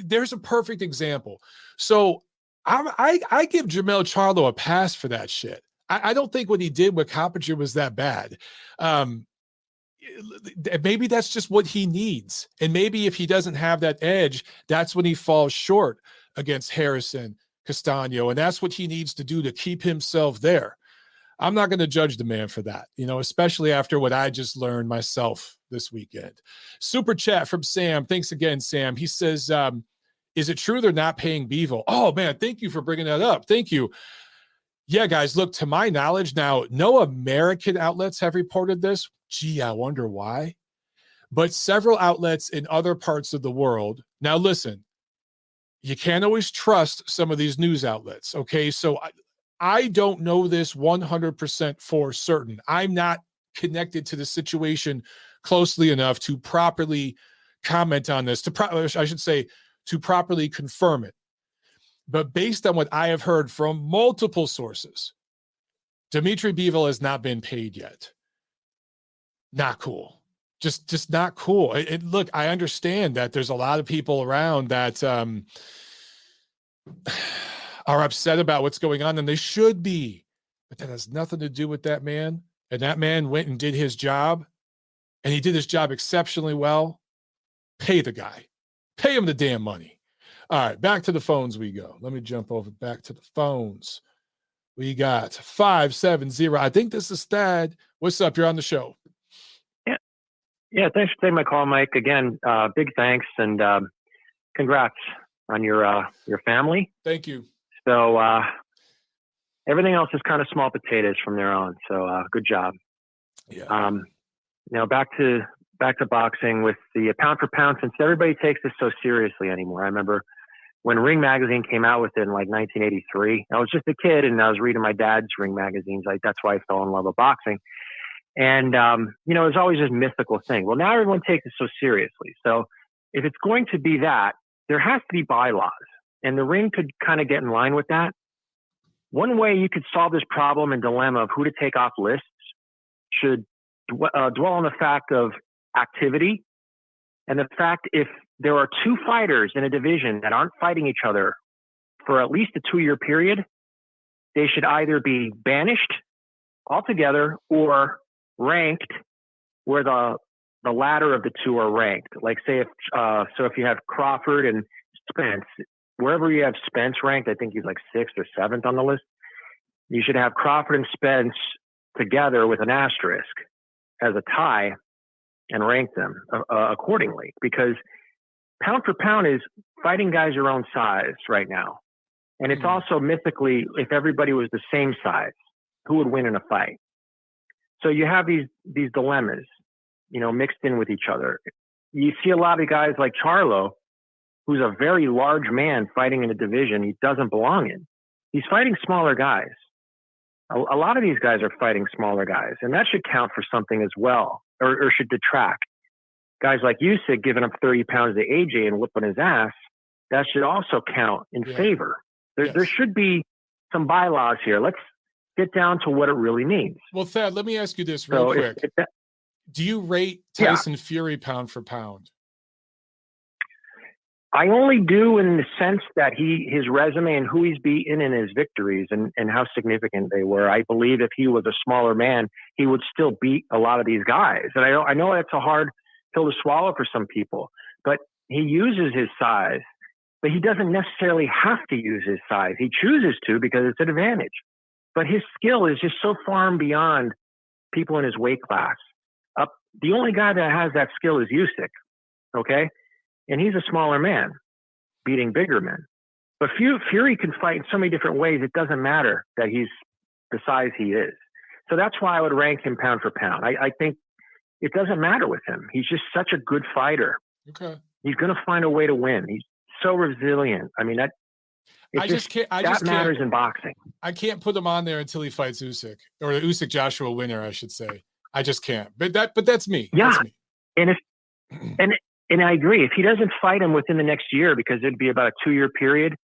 there's a perfect example. So I give Jermell Charlo a pass for that shit. I don't think what he did with Coppinger was that bad. Maybe that's just what he needs. And maybe if he doesn't have that edge, that's when he falls short against Harrison, Castano. And that's what he needs to do to keep himself there. I'm not going to judge the man for that, you know, especially after what I just learned myself this weekend. Super chat from Sam. Thanks again, Sam. He says, is it true they're not paying Bivol? Oh, man, thank you for bringing that up. Thank you. Yeah, guys, look, to my knowledge now, no American outlets have reported this. Gee, I wonder why. But several outlets in other parts of the world. Now, listen, you can't always trust some of these news outlets, okay? So I don't know this 100% for certain. I'm not connected to the situation closely enough to properly comment on this, to properly confirm it. But based on what I have heard from multiple sources, Dimitri Bivol has not been paid yet. Not cool. Just not cool. Look, I understand that there's a lot of people around that are upset about what's going on, and they should be. But that has nothing to do with that man. And that man went and did his job, and he did his job exceptionally well. Pay the guy. Pay him the damn money. All right, back to the phones we go. Let me jump over back to the phones. We got 570. I think this is Thad. What's up? You're on the show. Yeah. Thanks for taking my call, Mike. Again, big thanks and congrats on your family. Thank you. So Everything else is kind of small potatoes from there on. So good job. Yeah. Now back to boxing with the pound for pound, since everybody takes this so seriously anymore. I remember when Ring Magazine came out with it in like 1983, I was just a kid and I was reading my dad's Ring magazines. Like that's why I fell in love with boxing. And, it's always this mythical thing. Well, now everyone takes it so seriously. So if it's going to be that, there has to be bylaws, and the Ring could kind of get in line with that. One way you could solve this problem and dilemma of who to take off lists should dwell on the fact of activity and the fact if there are two fighters in a division that aren't fighting each other for at least a 2-year period, they should either be banished altogether or ranked where the latter of the two are ranked. Like say if you have Crawford and Spence, wherever you have Spence ranked, I think he's like 6th or 7th on the list. You should have Crawford and Spence together with an asterisk as a tie and rank them accordingly, because pound for pound is fighting guys your own size right now. And it's also mythically, if everybody was the same size, who would win in a fight? So you have these dilemmas, mixed in with each other. You see a lot of guys like Charlo, who's a very large man fighting in a division he doesn't belong in. He's fighting smaller guys. A lot of these guys are fighting smaller guys, and that should count for something as well, or should detract. Guys like Usyk giving up 30 pounds to AJ and whipping his ass, that should also count in favor. There should be some bylaws here. Let's get down to what it really means. Well, Thad, let me ask you this real quick. Do you rate Tyson Fury pound for pound? I only do in the sense that his resume and who he's beaten and his victories and how significant they were. I believe if he was a smaller man, he would still beat a lot of these guys. And I know that's a hard pill to swallow for some people, but he uses his size, but he doesn't necessarily have to use his size. He chooses to because it's an advantage. But his skill is just so far and beyond people in his weight class. The only guy that has that skill is Usyk, okay? And he's a smaller man, beating bigger men. But Fury can fight in so many different ways, it doesn't matter that he's the size he is. So that's why I would rank him pound for pound. I think it doesn't matter with him. He's just such a good fighter. Okay. He's going to find a way to win. He's so resilient. I mean, that matters in boxing. I can't put him on there until he fights Usyk, or the Usyk Joshua winner, I should say. I just can't. But that's me. Yeah. That's me. And I agree. If he doesn't fight him within the next year, because it'd be about a 2-year period,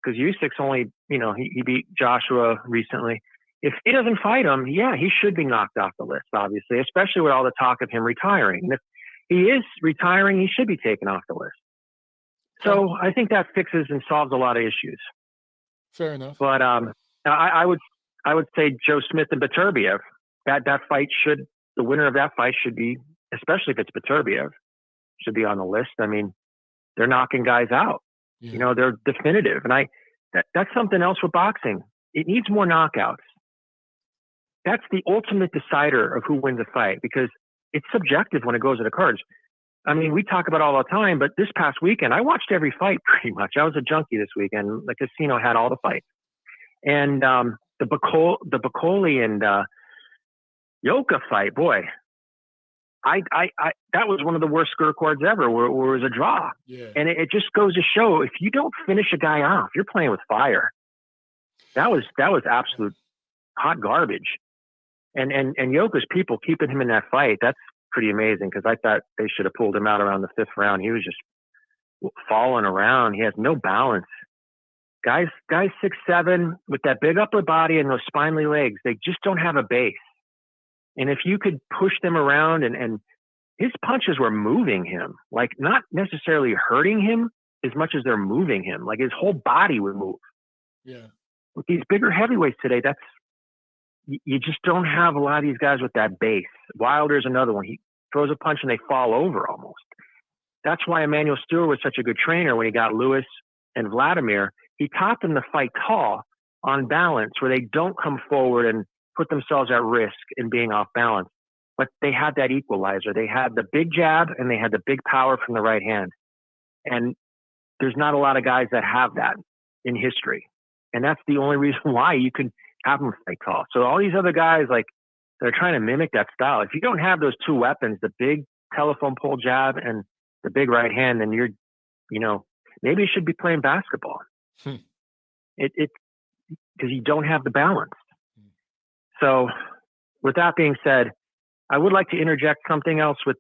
because Usyk's only, he beat Joshua recently. If he doesn't fight him, he should be knocked off the list, obviously, especially with all the talk of him retiring. And if he is retiring, he should be taken off the list. So I think that fixes and solves a lot of issues. Fair enough. But I would say Joe Smith and Beterbiev. That fight the winner of that fight should be, especially if it's Beterbiev, should be on the list. I mean, they're knocking guys out. Yeah. They're definitive. And that's something else with boxing. It needs more knockouts. That's the ultimate decider of who wins a fight, because it's subjective when it goes to the cards. I mean, we talk about it all the time, but this past weekend, I watched every fight pretty much. I was a junkie this weekend. The casino had all the fights. And the Bacoli and Yoka fight, boy, that was one of the worst scorecards ever, where it was a draw. Yeah. And it just goes to show, if you don't finish a guy off, you're playing with fire. That was absolute hot garbage. And Yoka's people keeping him in that fight, that's pretty amazing, because I thought they should have pulled him out around the 5th round. He was just falling around. He has no balance. Guys 6'7", with that big upper body and those spindly legs, they just don't have a base. And if you could push them around, and his punches were moving him, like not necessarily hurting him as much as they're moving him. Like his whole body would move. Yeah. With these bigger heavyweights today, you just don't have a lot of these guys with that base. Wilder's another one. He throws a punch and they fall over almost. That's why Emmanuel Stewart was such a good trainer when he got Lewis and Vladimir. He taught them to fight tall on balance, where they don't come forward and put themselves at risk in being off balance. But they had that equalizer. They had the big jab and they had the big power from the right hand. And there's not a lot of guys that have that in history. And that's the only reason why you can have them fight tall. So all these other guys, like, they're trying to mimic that style. If you don't have those two weapons, the big telephone pole jab and the big right hand, then you're, maybe you should be playing basketball. It because you don't have the balance. So with that being said, I would like to interject something else with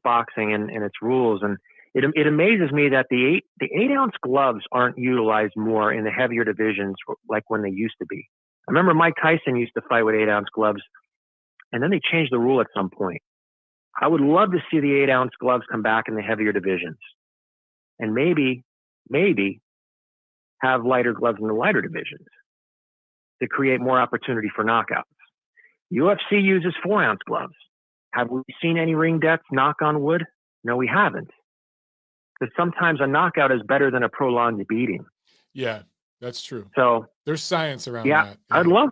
boxing and its rules. And it amazes me that the 8-ounce gloves aren't utilized more in the heavier divisions like when they used to be. I remember Mike Tyson used to fight with 8-ounce gloves, and then they changed the rule at some point. I would love to see the 8-ounce gloves come back in the heavier divisions, and maybe have lighter gloves in the lighter divisions to create more opportunity for knockouts. UFC uses 4-ounce gloves. Have we seen any ring deaths, knock on wood? No, we haven't. Because sometimes a knockout is better than a prolonged beating. Yeah, that's true. So there's science around that. Yeah. I'd love.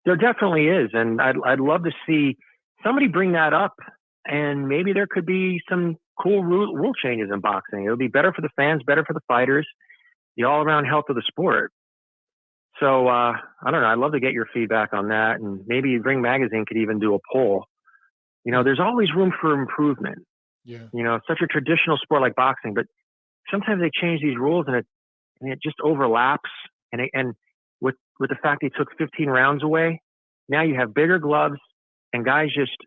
There definitely is, and I'd love to see somebody bring that up, and maybe there could be some cool rule changes in boxing. It would be better for the fans, better for the fighters, the all-around health of the sport. So I don't know. I'd love to get your feedback on that, and maybe Ring Magazine could even do a poll. There's always room for improvement. Yeah. It's such a traditional sport like boxing, but sometimes they change these rules, and it just overlaps. And with the fact they took 15 rounds away, now you have bigger gloves, and guys just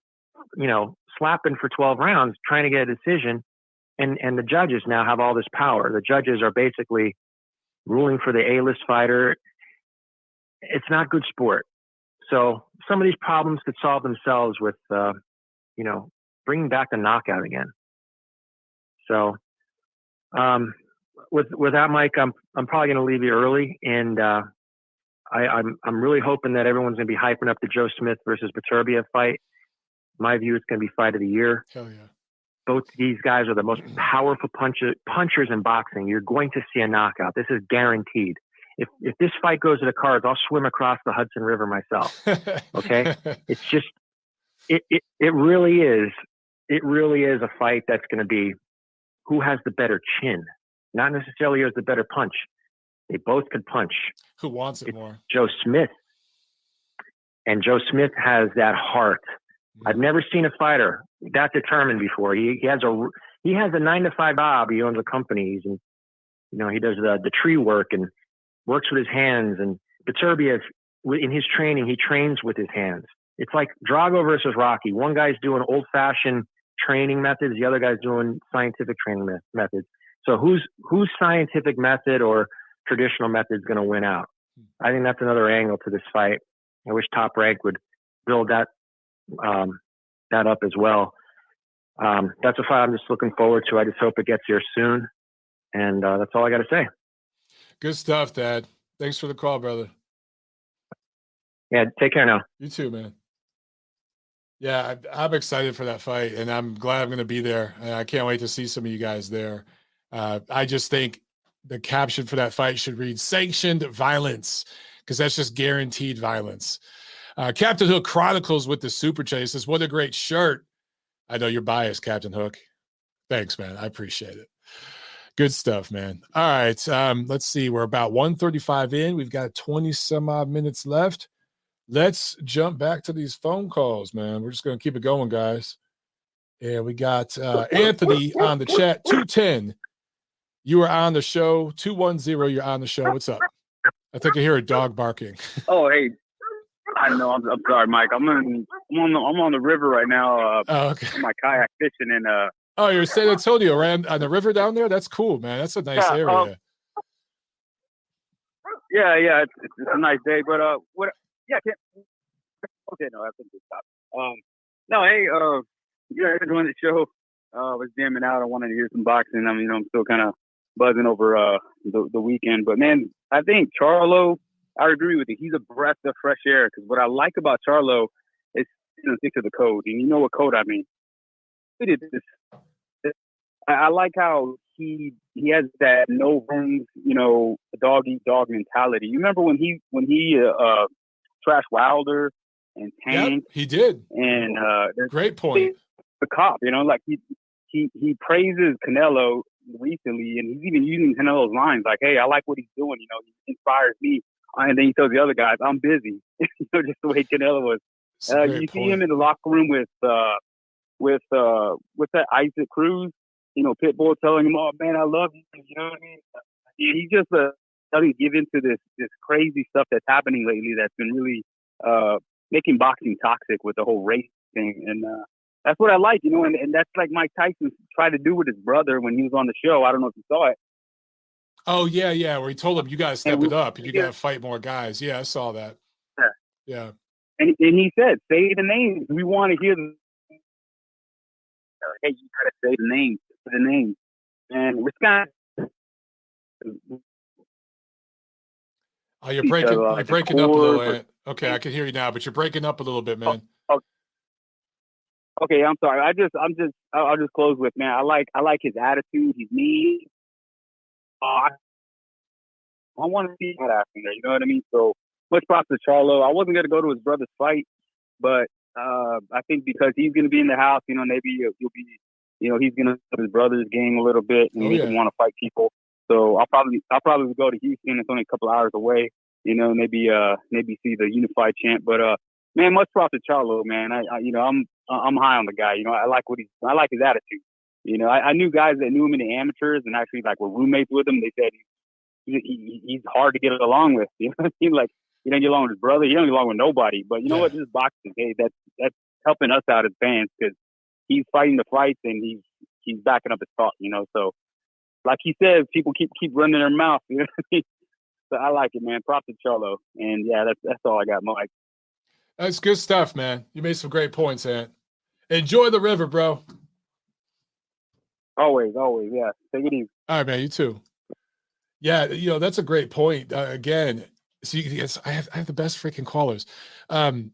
slapping for 12 rounds trying to get a decision, and the judges now have all this power. The judges are basically ruling for the A-list fighter. It's not good sport. So some of these problems could solve themselves with, bringing back the knockout again. So, with that, Mike, I'm probably going to leave you early, and I'm really hoping that everyone's going to be hyping up the Joe Smith versus Beterbiev fight. In my view, it's going to be fight of the year. Hell yeah. Both these guys are the most powerful punchers in boxing. You're going to see a knockout. This is guaranteed. If this fight goes to the cards, I'll swim across the Hudson River myself. Okay? It's just, it really is. It really is a fight that's going to be who has the better chin, not necessarily who has the better punch. They both could punch. Who wants it more? Joe Smith. And Joe Smith has that heart. I've never seen a fighter that determined before. He has a 9-to-5 job. He owns a company. And he does the tree work and works with his hands. And Beterbiev, in his training, he trains with his hands. It's like Drago versus Rocky. One guy's doing old-fashioned training methods. The other guy's doing scientific training methods. So whose scientific method or traditional method is going to win out? I think that's another angle to this fight. I wish Top Rank would build that up as well. That's a fight I'm just looking forward to. I just hope it gets here soon. And that's all I got to say. Good stuff, Dad. Thanks for the call, brother. Yeah, take care now. You too, man. Yeah, I'm excited for that fight, and I'm glad I'm going to be there. I can't wait to see some of you guys there. I just think the caption for that fight should read "Sanctioned Violence," because that's just guaranteed violence. Captain Hook Chronicles with the super chat. He says, "What a great shirt." I know you're biased, Captain Hook. Thanks, man. I appreciate it. Good stuff, man. All right. Let's see. We're about 1:35 in. We've got 20 some odd minutes left. Let's jump back to these phone calls, man. We're just going to keep it going, guys. And we got Anthony on the chat. 210. You are on the show. 210. You're on the show. What's up? I think I hear a dog barking. Oh, hey. I know. I'm sorry, Mike. I'm on the river right now. Okay. My kayak fishing and Oh, you're in San Antonio, right on the river down there? That's cool, man. That's a nice area. Yeah. It's a nice day, but what? Yeah. Okay, no, I think we stop. No, hey, enjoying the show. Was jamming out. I wanted to hear some boxing. I mean, I'm still kind of buzzing over the weekend, but man, I think Charlo. I agree with you. He's a breath of fresh air. Because what I like about Charlo is stick to the code, and you know what code I mean. I like how he has that no rooms, dog eat dog mentality. You remember when he trashed Wilder and Tank? Yep, he did. And great point. The cop, like he praises Canelo recently, and he's even using Canelo's lines like, "Hey, I like what he's doing. He inspires me. And then he tells the other guys, I'm busy. Just the way Canelo was. You see him in the locker room with what's that, Isaac Cruz? Pitbull telling him, "Oh man, I love you." You know what I mean? He just doesn't give into this crazy stuff that's happening lately. That's been really making boxing toxic with the whole race thing, and that's what I like, and that's like Mike Tyson tried to do with his brother when he was on the show. I don't know if you saw it. Oh yeah, where he told him, "You got to step it up. You got to fight more guys." Yeah, I saw that. Yeah. And he said, "Say the names. We want to hear them." Hey, you got to say the names. Say the names. And Wisconsin. Oh, you're breaking up a little, Ant. Okay, I can hear you now, but you're breaking up a little bit, man. Okay, I'm sorry. I'll just close with, man. I like his attitude. He's mean. I want to see that after there. You know what I mean? So much props to Charlo. I wasn't gonna go to his brother's fight, but I think because he's gonna be in the house, maybe he'll be, he's gonna put his brother's game a little bit, and he doesn't want to fight people. So I'll probably go to Houston. It's only a couple hours away. Maybe see the unified champ. But man, much props to Charlo, man. I'm high on the guy. I like I like his attitude. I knew guys that knew him in the amateurs and actually like were roommates with him. They said he's hard to get along with. Like he doesn't get along with his brother. He doesn't get along with nobody. But you know what? This is boxing. Hey, that's helping us out as fans because he's fighting the fights and he's backing up his thought. So like he says, people keep running their mouth. So I like it, man. Props to Charlo. And yeah, that's all I got, Mike. That's good stuff, man. You made some great points, Ant. Enjoy the river, bro. Always, yeah. Take it easy. All right, man. You too. Yeah, that's a great point. Again, see, I have the best freaking callers. Charlo,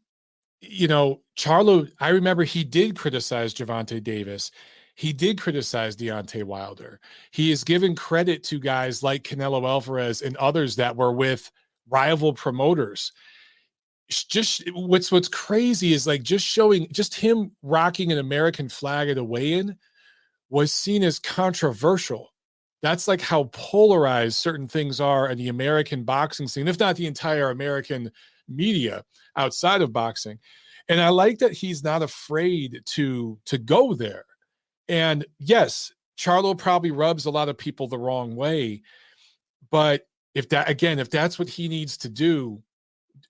I remember he did criticize Gervonta Davis. He did criticize Deontay Wilder. He is giving credit to guys like Canelo Alvarez and others that were with rival promoters. Just what's crazy is like just him rocking an American flag at a weigh-in was seen as controversial. That's like how polarized certain things are in the American boxing scene, if not the entire American media outside of boxing. And I like that he's not afraid to go there. And yes, Charlo probably rubs a lot of people the wrong way. But if that's what he needs to do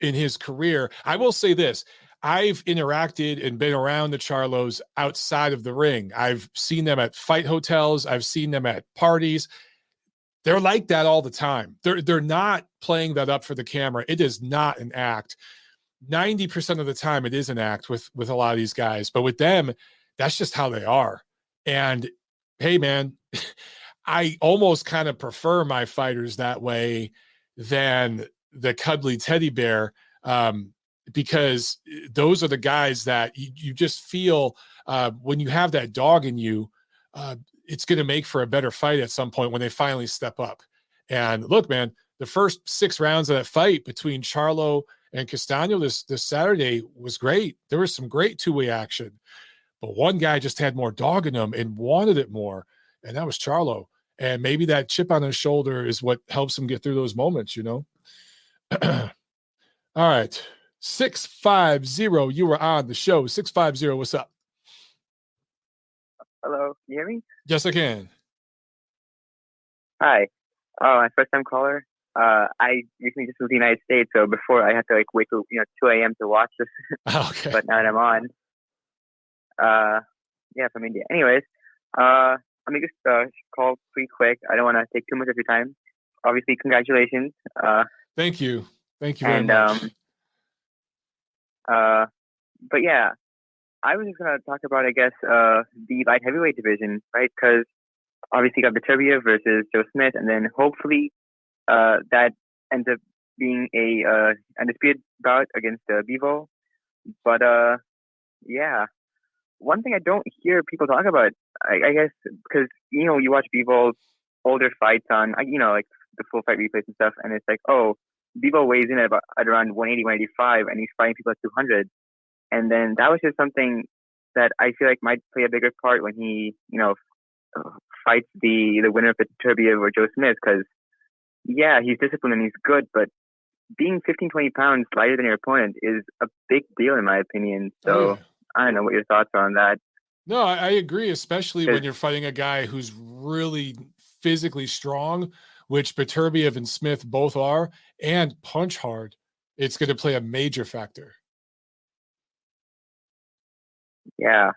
in his career, I will say this. I've interacted and been around the Charlos outside of the ring. I've seen them at fight hotels. I've seen them at parties. They're like that all the time. They're not playing that up for the camera. It is not an act. 90% of the time it is an act with a lot of these guys. But with them, that's just how they are. And hey, man, I almost kind of prefer my fighters that way than the cuddly teddy bear, because those are the guys that you just feel when you have that dog in you, it's going to make for a better fight at some point when they finally step up. And look, man, the first 6 rounds of that fight between Charlo and Castano this Saturday was great. There was some great two-way action, but one guy just had more dog in him and wanted it more, and that was Charlo. And maybe that chip on his shoulder is what helps him get through those moments, All right. 650, you were on the show. 650, what's up? Hello, can you hear me? Yes, I can. Hi. Oh, my first time caller. I recently just moved to the United States, so before I had to wait till 2 a.m. to watch this. Okay. But now that I'm on, from India. Anyways, let me just call pretty quick. I don't want to take too much of your time. Obviously, congratulations. Thank you. Thank you very much. But yeah, I was just gonna talk about, I guess, the light heavyweight division, right? Because obviously you got Viterbia versus Joe Smith, and then hopefully that ends up being a undisputed bout against Bivol. But yeah, one thing I don't hear people talk about, I guess, because you watch Bivol's older fights on like the full fight replays and stuff, and it's like, oh, Bivol weighs in at around 180, 185, and he's fighting people at 200. And then that was just something that I feel like might play a bigger part when he, fights the winner of Viterbia or Joe Smith, because yeah, he's disciplined and he's good, but being 15, 20 pounds lighter than your opponent is a big deal in my opinion. So I don't know what your thoughts are on that. No, I agree, especially when you're fighting a guy who's really physically strong, which Beterbiev and Smith both are, and punch hard. It's going to play a major factor. Yeah.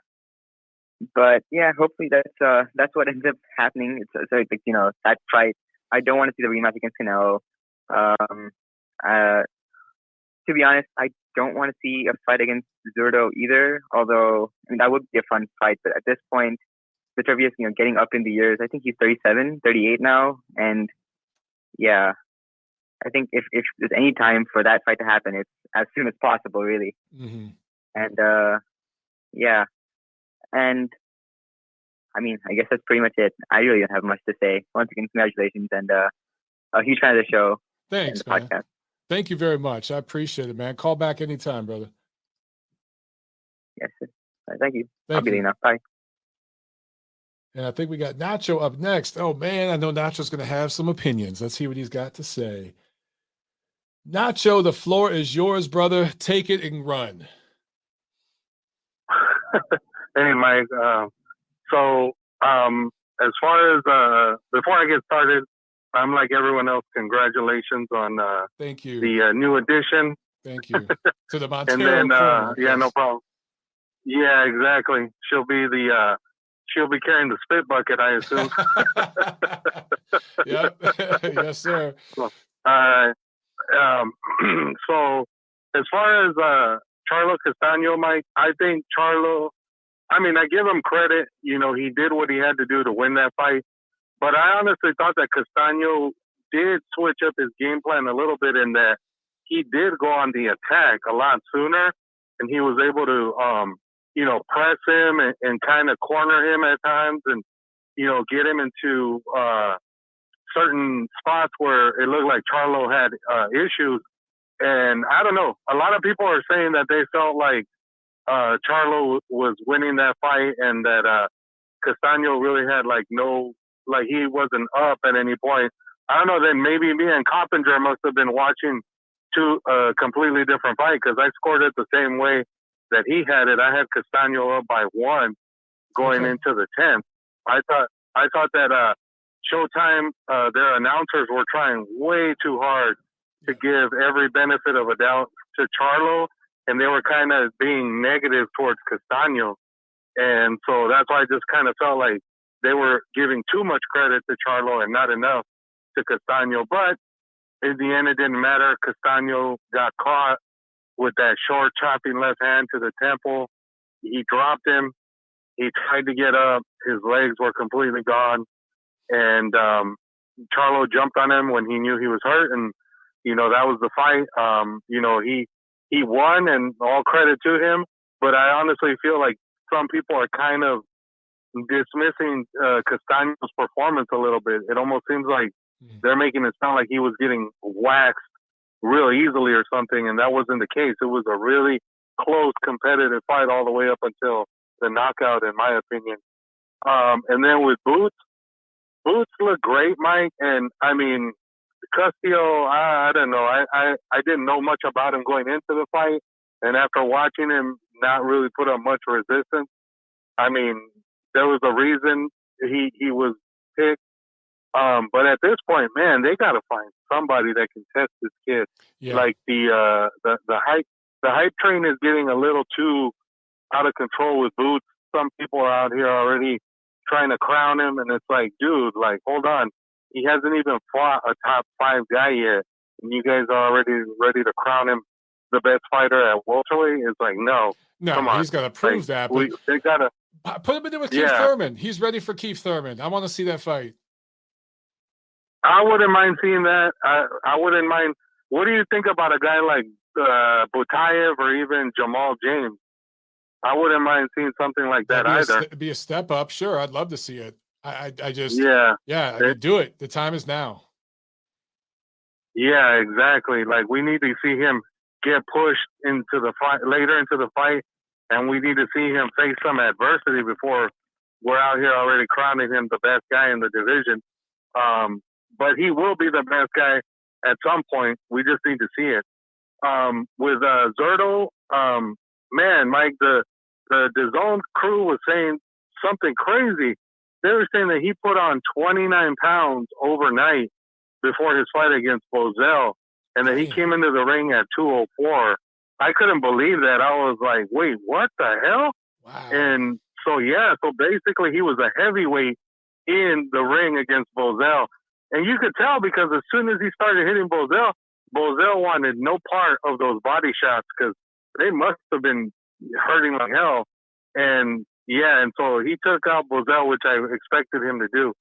But yeah, hopefully that's what ends up happening. It's like, you know, that fight. I don't want to see the rematch against Canelo. To be honest, I don't want to see a fight against Zurdo either. Although, I mean, that would be a fun fight. But at this point, Beterbiev, you know, getting up in the years. I think he's 37, 38 now, and yeah, I think if there's any time for that fight to happen, it's as soon as possible, really. Mm-hmm. And yeah, and I mean, I guess that's pretty much it. I really don't have much to say. Once again, congratulations, and a huge fan of the show. Thanks, and the man. podcast. Thank you very much. I appreciate it, man. Call back anytime, brother. Yes, sir. Thank you. I'll be there now. Bye. And I think we got Nacho up next. Oh, man, I know Nacho's going to have some opinions. Let's hear what he's got to say. Nacho, the floor is yours, brother. Take it and run. Hey, Mike. So as far as before I get started, I'm like everyone else. Congratulations on thank you the new addition. Thank you to the Montero. And then corner, yeah, yes. no problem. Yeah, exactly. She'll be carrying the spit bucket, I assume. Yep. Yes, sir. So as far as Charlo Castano, Mike, I think Charlo, I mean, I give him credit. You know, he did what he had to do to win that fight. But I honestly thought that Castano did switch up his game plan a little bit in that he did go on the attack a lot sooner, and he was able to, you know, press him and kind of corner him at times and, you know, get him into certain spots where it looked like Charlo had issues. And I don't know, a lot of people are saying that they felt like Charlo was winning that fight and that Castano really had like he wasn't up at any point. I don't know, then maybe me and Coppinger must have been watching two completely different fight because I scored it the same way that he had it. I had Castano up by 1 going into the 10th. I thought that Showtime, their announcers were trying way too hard to give every benefit of a doubt to Charlo, and they were kind of being negative towards Castano. And so that's why I just kind of felt like they were giving too much credit to Charlo and not enough to Castano. But in the end, it didn't matter. Castano got caught with that short chopping left hand to the temple. He dropped him. He tried to get up. His legs were completely gone. And Charlo jumped on him when he knew he was hurt. And, you know, that was the fight. You know, he won, and all credit to him. But I honestly feel like some people are kind of dismissing Castano's performance a little bit. It almost seems like they're making it sound like he was getting waxed real easily or something, and that wasn't the case. It was a really close, competitive fight all the way up until the knockout, in my opinion. And then with Boots look great, Mike. And I mean, Castillo, I don't know. I didn't know much about him going into the fight, and after watching him not really put up much resistance, I mean, there was a reason he was picked. But at this point, man, they got to find somebody that can test this kid. Yeah. Like the hype train is getting a little too out of control with Boots. Some people are out here already trying to crown him, and it's like, dude, like, hold on. He hasn't even fought a top 5 guy yet, and you guys are already ready to crown him the best fighter at welterweight. It's like, no, come on. He's got to prove that. But they got to put him in there with Keith Thurman. He's ready for Keith Thurman. I want to see that fight. I wouldn't mind seeing that. I wouldn't mind. What do you think about a guy like Butayev or even Jermell James? I wouldn't mind seeing something like that either. It'd be a step up. Sure, I'd love to see it. I just I mean, do it. The time is now. Yeah, exactly. Like, we need to see him get pushed into the fight later into the fight, and we need to see him face some adversity before we're out here already crowning him the best guy in the division. But he will be the best guy at some point. We just need to see it. With Zurdo, man, Mike, the DAZN crew was saying something crazy. They were saying that he put on 29 pounds overnight before his fight against Bozell, and that he came into the ring at 204. I couldn't believe that. I was like, wait, what the hell? Wow. And so basically he was a heavyweight in the ring against Bozell. And you could tell because as soon as he started hitting Bozell wanted no part of those body shots because they must have been hurting like hell. And so he took out Bozell, which I expected him to do.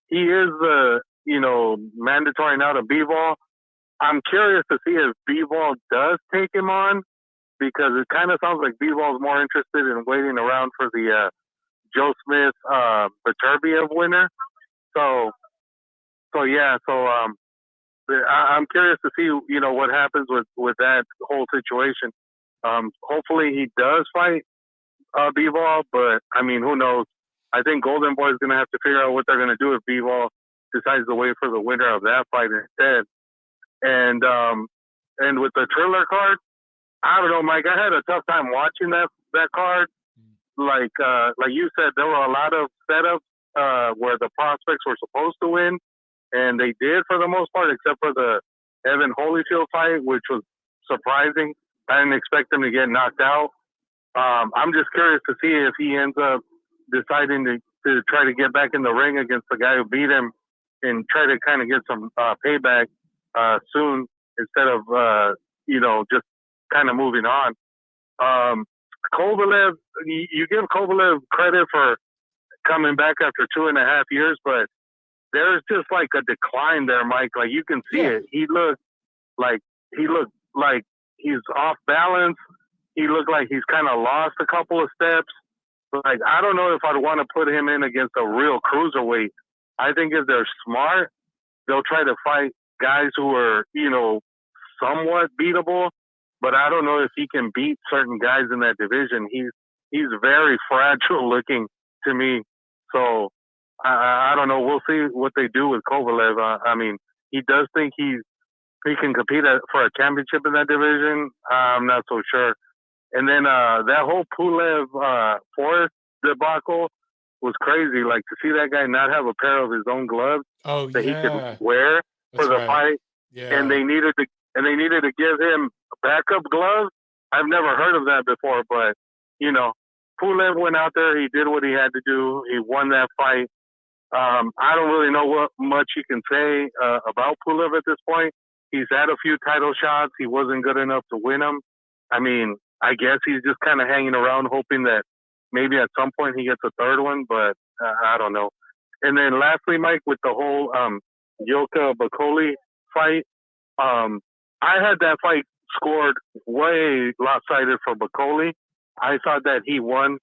He is the, mandatory now to Bivol. I'm curious to see if Bivol does take him on because it kind of sounds like Bivol is more interested in waiting around for the Joe Smith Beterbiev winner. So I'm curious to see, what happens with that whole situation. Hopefully he does fight Bivol, but I mean, who knows? I think Golden Boy is going to have to figure out what they're going to do if Bivol decides to wait for the winner of that fight instead. And with the Triller card, I don't know, Mike. I had a tough time watching that card. Like you said, there were a lot of setups where the prospects were supposed to win, and they did for the most part, except for the Evan Holyfield fight, which was surprising. I didn't expect him to get knocked out. I'm just curious to see if he ends up deciding to try to get back in the ring against the guy who beat him and try to kind of get some payback soon instead of, just kind of moving on. Kovalev, you give Kovalev credit for coming back after 2.5 years, but there's just like a decline there, Mike. Like you can see it. He looked like he's off balance. He looked like he's kind of lost a couple of steps. Like, I don't know if I'd want to put him in against a real cruiserweight. I think if they're smart, they'll try to fight guys who are, somewhat beatable. But I don't know if he can beat certain guys in that division. He's very fragile looking to me. So I don't know. We'll see what they do with Kovalev. I mean, he does think he can compete for a championship in that division. I'm not so sure. And then that whole Pulev Forrest debacle was crazy. Like to see that guy not have a pair of his own gloves that he could wear for the fight, and they needed to give him backup gloves. I've never heard of that before, but Pulev went out there. He did what he had to do. He won that fight. I don't really know what much you can say about Pulev at this point. He's had a few title shots. He wasn't good enough to win them. I mean, I guess he's just kind of hanging around hoping that maybe at some point he gets a third one, but I don't know. And then lastly, Mike, with the whole Yoka Bakoli fight, I had that fight scored way lopsided for Bakoli. I thought that he won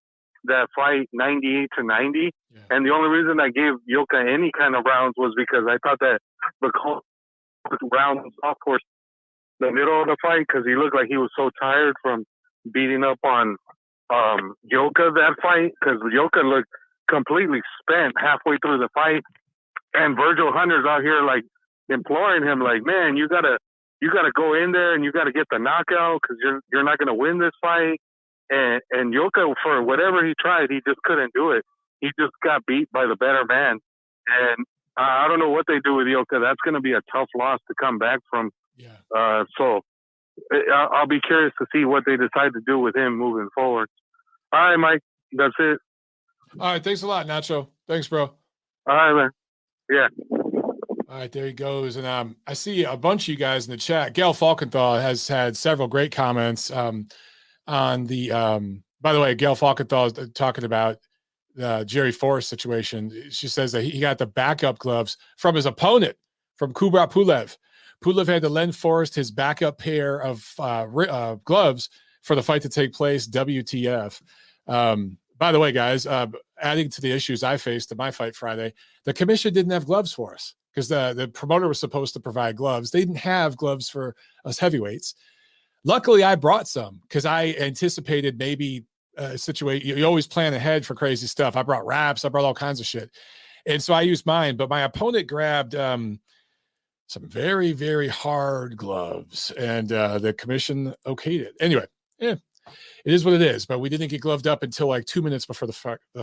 that fight 98-90. Yeah. And the only reason I gave Yoka any kind of rounds was because I thought that Bakoli rounds off towards the middle of the fight because he looked like he was so tired from beating up on Yoka that fight, because Yoka looked completely spent halfway through the fight, and Virgil Hunter's out here like imploring him, like, man, you gotta go in there and you gotta get the knockout because you're not gonna win this fight. And Yoka, for whatever he tried, he just couldn't do it. He just got beat by the better man. And I don't know what they do with Yoka. That's gonna be a tough loss to come back from. Yeah. So I'll be curious to see what they decide to do with him moving forward. All right, Mike. That's it. All right. Thanks a lot, Nacho. Thanks, bro. All right, man. Yeah. All right, there he goes. And I see a bunch of you guys in the chat. Gail Falkenthal has had several great comments on the by the way, Gail Falkenthal is talking about the Jerry Forrest situation. She says that he got the backup gloves from his opponent, from Kubrat Pulev. Pulev had to lend Forrest his backup pair of gloves for the fight to take place. WTF. By the way, guys, adding to the issues I faced in my fight Friday, the commission didn't have gloves for us because the promoter was supposed to provide gloves. They didn't have gloves for us heavyweights. Luckily, I brought some because I anticipated maybe a situation. You always plan ahead for crazy stuff. I brought wraps. I brought all kinds of shit. And so I used mine, but my opponent grabbed some very, very hard gloves, and the commission okayed it. Anyway, it is what it is, but we didn't get gloved up until like 2 minutes before the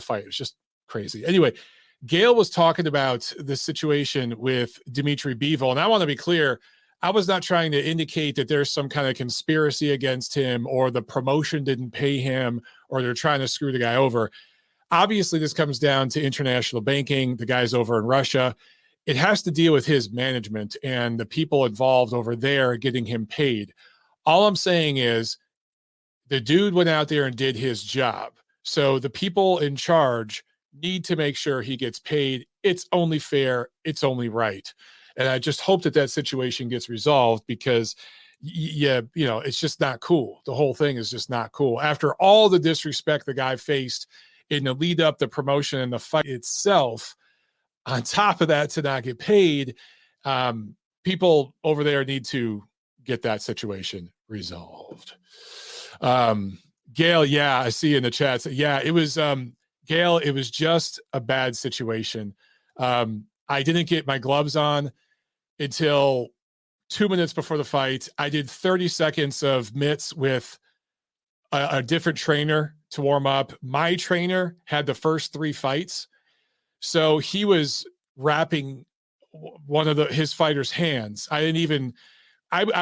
fight. It was just crazy. Anyway, Gail was talking about the situation with Dimitri Bivol, and I want to be clear, I was not trying to indicate that there's some kind of conspiracy against him or the promotion didn't pay him or they're trying to screw the guy over. Obviously, this comes down to international banking. The guy's over in Russia. It has to deal with his management and the people involved over there getting him paid. All I'm saying is the dude went out there and did his job. So the people in charge need to make sure he gets paid. It's only fair. It's only right. And I just hope that situation gets resolved because, it's just not cool. The whole thing is just not cool. After all the disrespect the guy faced in the lead up, the promotion and the fight itself, on top of that, to not get paid, people over there need to get that situation resolved. Gail, I see in the chat. Yeah, it was, Gail, it was just a bad situation. I didn't get my gloves on until 2 minutes before the fight. I did 30 seconds of mitts with a different trainer to warm up. My trainer had the first 3 fights. So he was wrapping one of his fighter's hands. I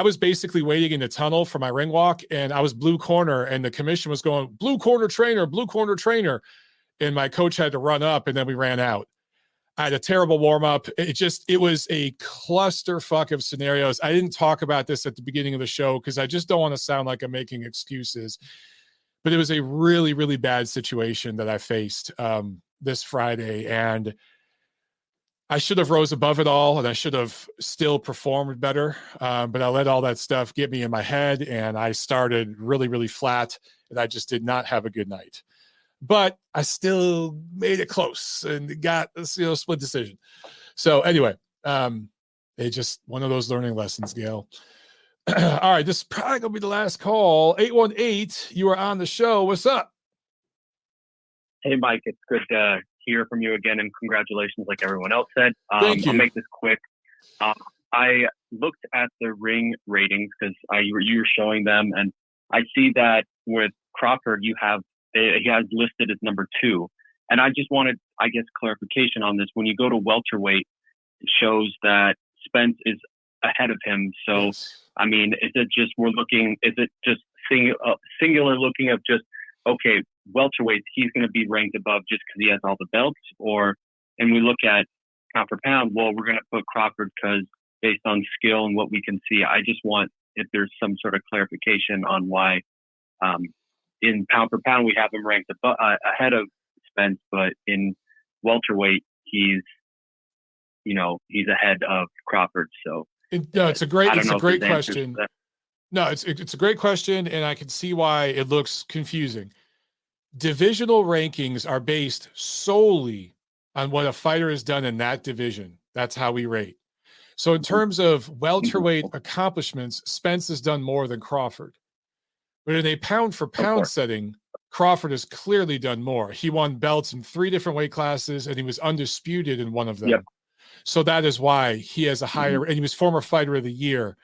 was basically waiting in the tunnel for my ring walk, and I was blue corner, and the commission was going, blue corner trainer. And my coach had to run up, and then we ran out. I had a terrible warm-up. It was a clusterfuck of scenarios. I didn't talk about this at the beginning of the show because I just don't want to sound like I'm making excuses. But it was a really, really bad situation that I faced this Friday, and I should have rose above it all, and I should have still performed better. But I let all that stuff get me in my head, and I started really, really flat, and I just did not have a good night. But I still made it close and got a split decision. So anyway, it's just one of those learning lessons, Gail. All right, this is probably going to be the last call. 818, you are on the show. What's up? Hey, Mike, it's good to hear from you again, and congratulations, like everyone else said. Thank you. I'll make this quick. I looked at the ring ratings because you were showing them, and I see that with Crawford, he has listed as number 2. And I just wanted, I guess, clarification on this. When you go to welterweight, it shows that Spence is ahead of him. So, yes. I mean, is it just singular looking of just, okay, welterweight, he's going to be ranked above just because he has all the belts? And we look at pound for pound, well, we're going to put Crawford because based on skill and what we can see. I just want, if there's some sort of clarification on why in pound for pound we have him ranked ahead of Spence, but in welterweight he's ahead of Crawford. So it's a great question. No, it's a great question, and I can see why it looks confusing. Divisional rankings are based solely on what a fighter has done in that division. That's how we rate. So in terms of welterweight accomplishments, Spence has done more than Crawford. But in a pound for pound setting, Crawford has clearly done more. He won belts in 3 different weight classes, and he was undisputed in one of them. Yep. So that is why he has a higher, and he was former fighter of the year.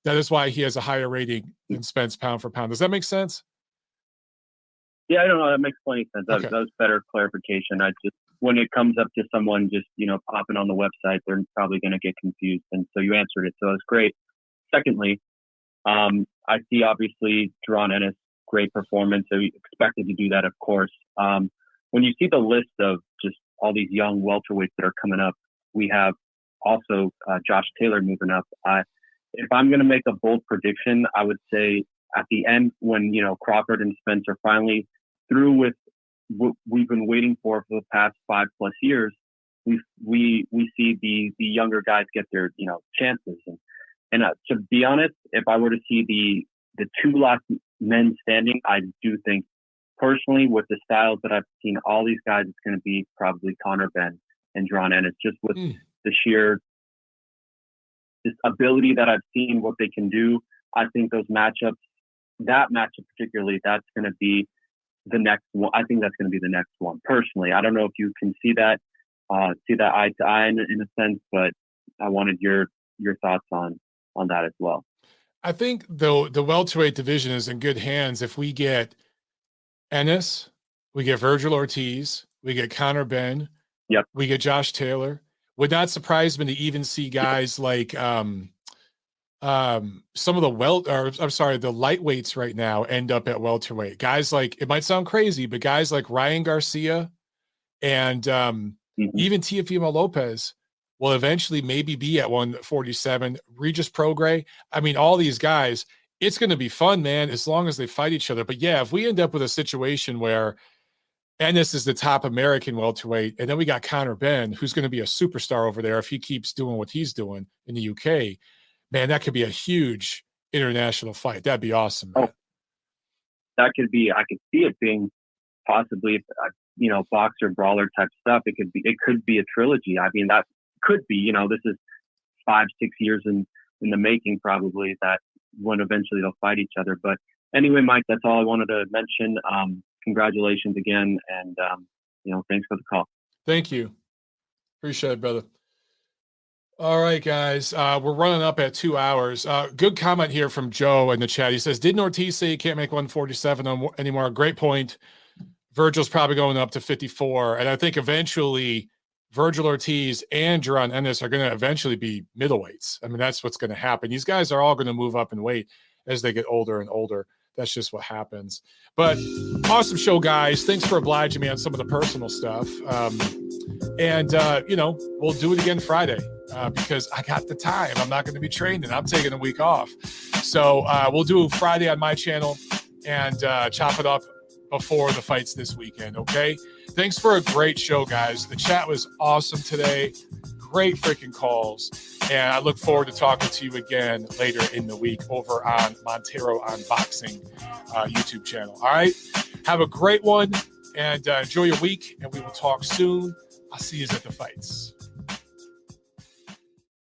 That is why he has a higher rating than Spence pound for pound. Does that make sense? Yeah, I don't know. That makes plenty of sense. That was better clarification. When it comes up to someone just, popping on the website, they're probably going to get confused. And so you answered it. So that's great. Secondly, I see obviously Jaron Ennis, great performance. So he expected to do that, of course. When you see the list of just all these young welterweights that are coming up, we have also Josh Taylor moving up. If I'm going to make a bold prediction, I would say at the end when, Crawford and Spence are finally through with what we've been waiting for the past 5+ years, we see the younger guys get their, chances. And to be honest, if I were to see the 2 last men standing, I do think personally with the styles that I've seen all these guys, it's going to be probably Conor Benn and Jaron Ennis, just with the sheer this ability that I've seen, what they can do. I think those matchups, that matchup particularly, that's going to be the next one. I think that's going to be the next one. Personally, I don't know if you can see that eye to eye in a sense, but I wanted your your thoughts on that as well. I think the welterweight division is in good hands if we get Ennis, we get Virgil Ortiz, we get Conor Benn, yep, we get Josh Taylor. Would not surprise me to even see guys like some of the the lightweights right now end up at welterweight. Guys like, it might sound crazy, but guys like Ryan Garcia and even Teofimo Lopez will eventually maybe be at 147. Regis Prograis. I mean, all these guys, it's going to be fun, man, as long as they fight each other. But yeah, if we end up with a situation where Ennis is the top American welterweight, and then we got Conor Benn, who's going to be a superstar over there if he keeps doing what he's doing in the UK, man, that could be a huge international fight. That'd be awesome, man. Oh, that could be, I could see it being possibly, boxer brawler type stuff. It could be a trilogy. I mean, that could be, this is 5-6 years in the making, probably, that when eventually they'll fight each other. But anyway, Mike, that's all I wanted to mention. Congratulations again. And, thanks for the call. Thank you. Appreciate it, brother. All right, guys. We're running up at 2 hours. Good comment here from Joe in the chat. He says, didn't Ortiz say he can't make 147 anymore? Great point. Virgil's probably going up to 54. And I think eventually Virgil Ortiz and Jaron Ennis are going to eventually be middleweights. I mean, that's what's going to happen. These guys are all going to move up in weight as they get older and older. That's just what happens. But awesome show, guys. Thanks for obliging me on some of the personal stuff. We'll do it again Friday because I got the time. I'm not going to be training. I'm taking a week off. So we'll do Friday on my channel and chop it up before the fights this weekend, okay? Thanks for a great show, guys. The chat was awesome today. Great freaking calls. And I look forward to talking to you again later in the week over on Montero on Boxing YouTube channel. All right? Have a great one and enjoy your week, and we will talk soon. I'll see you at the fights.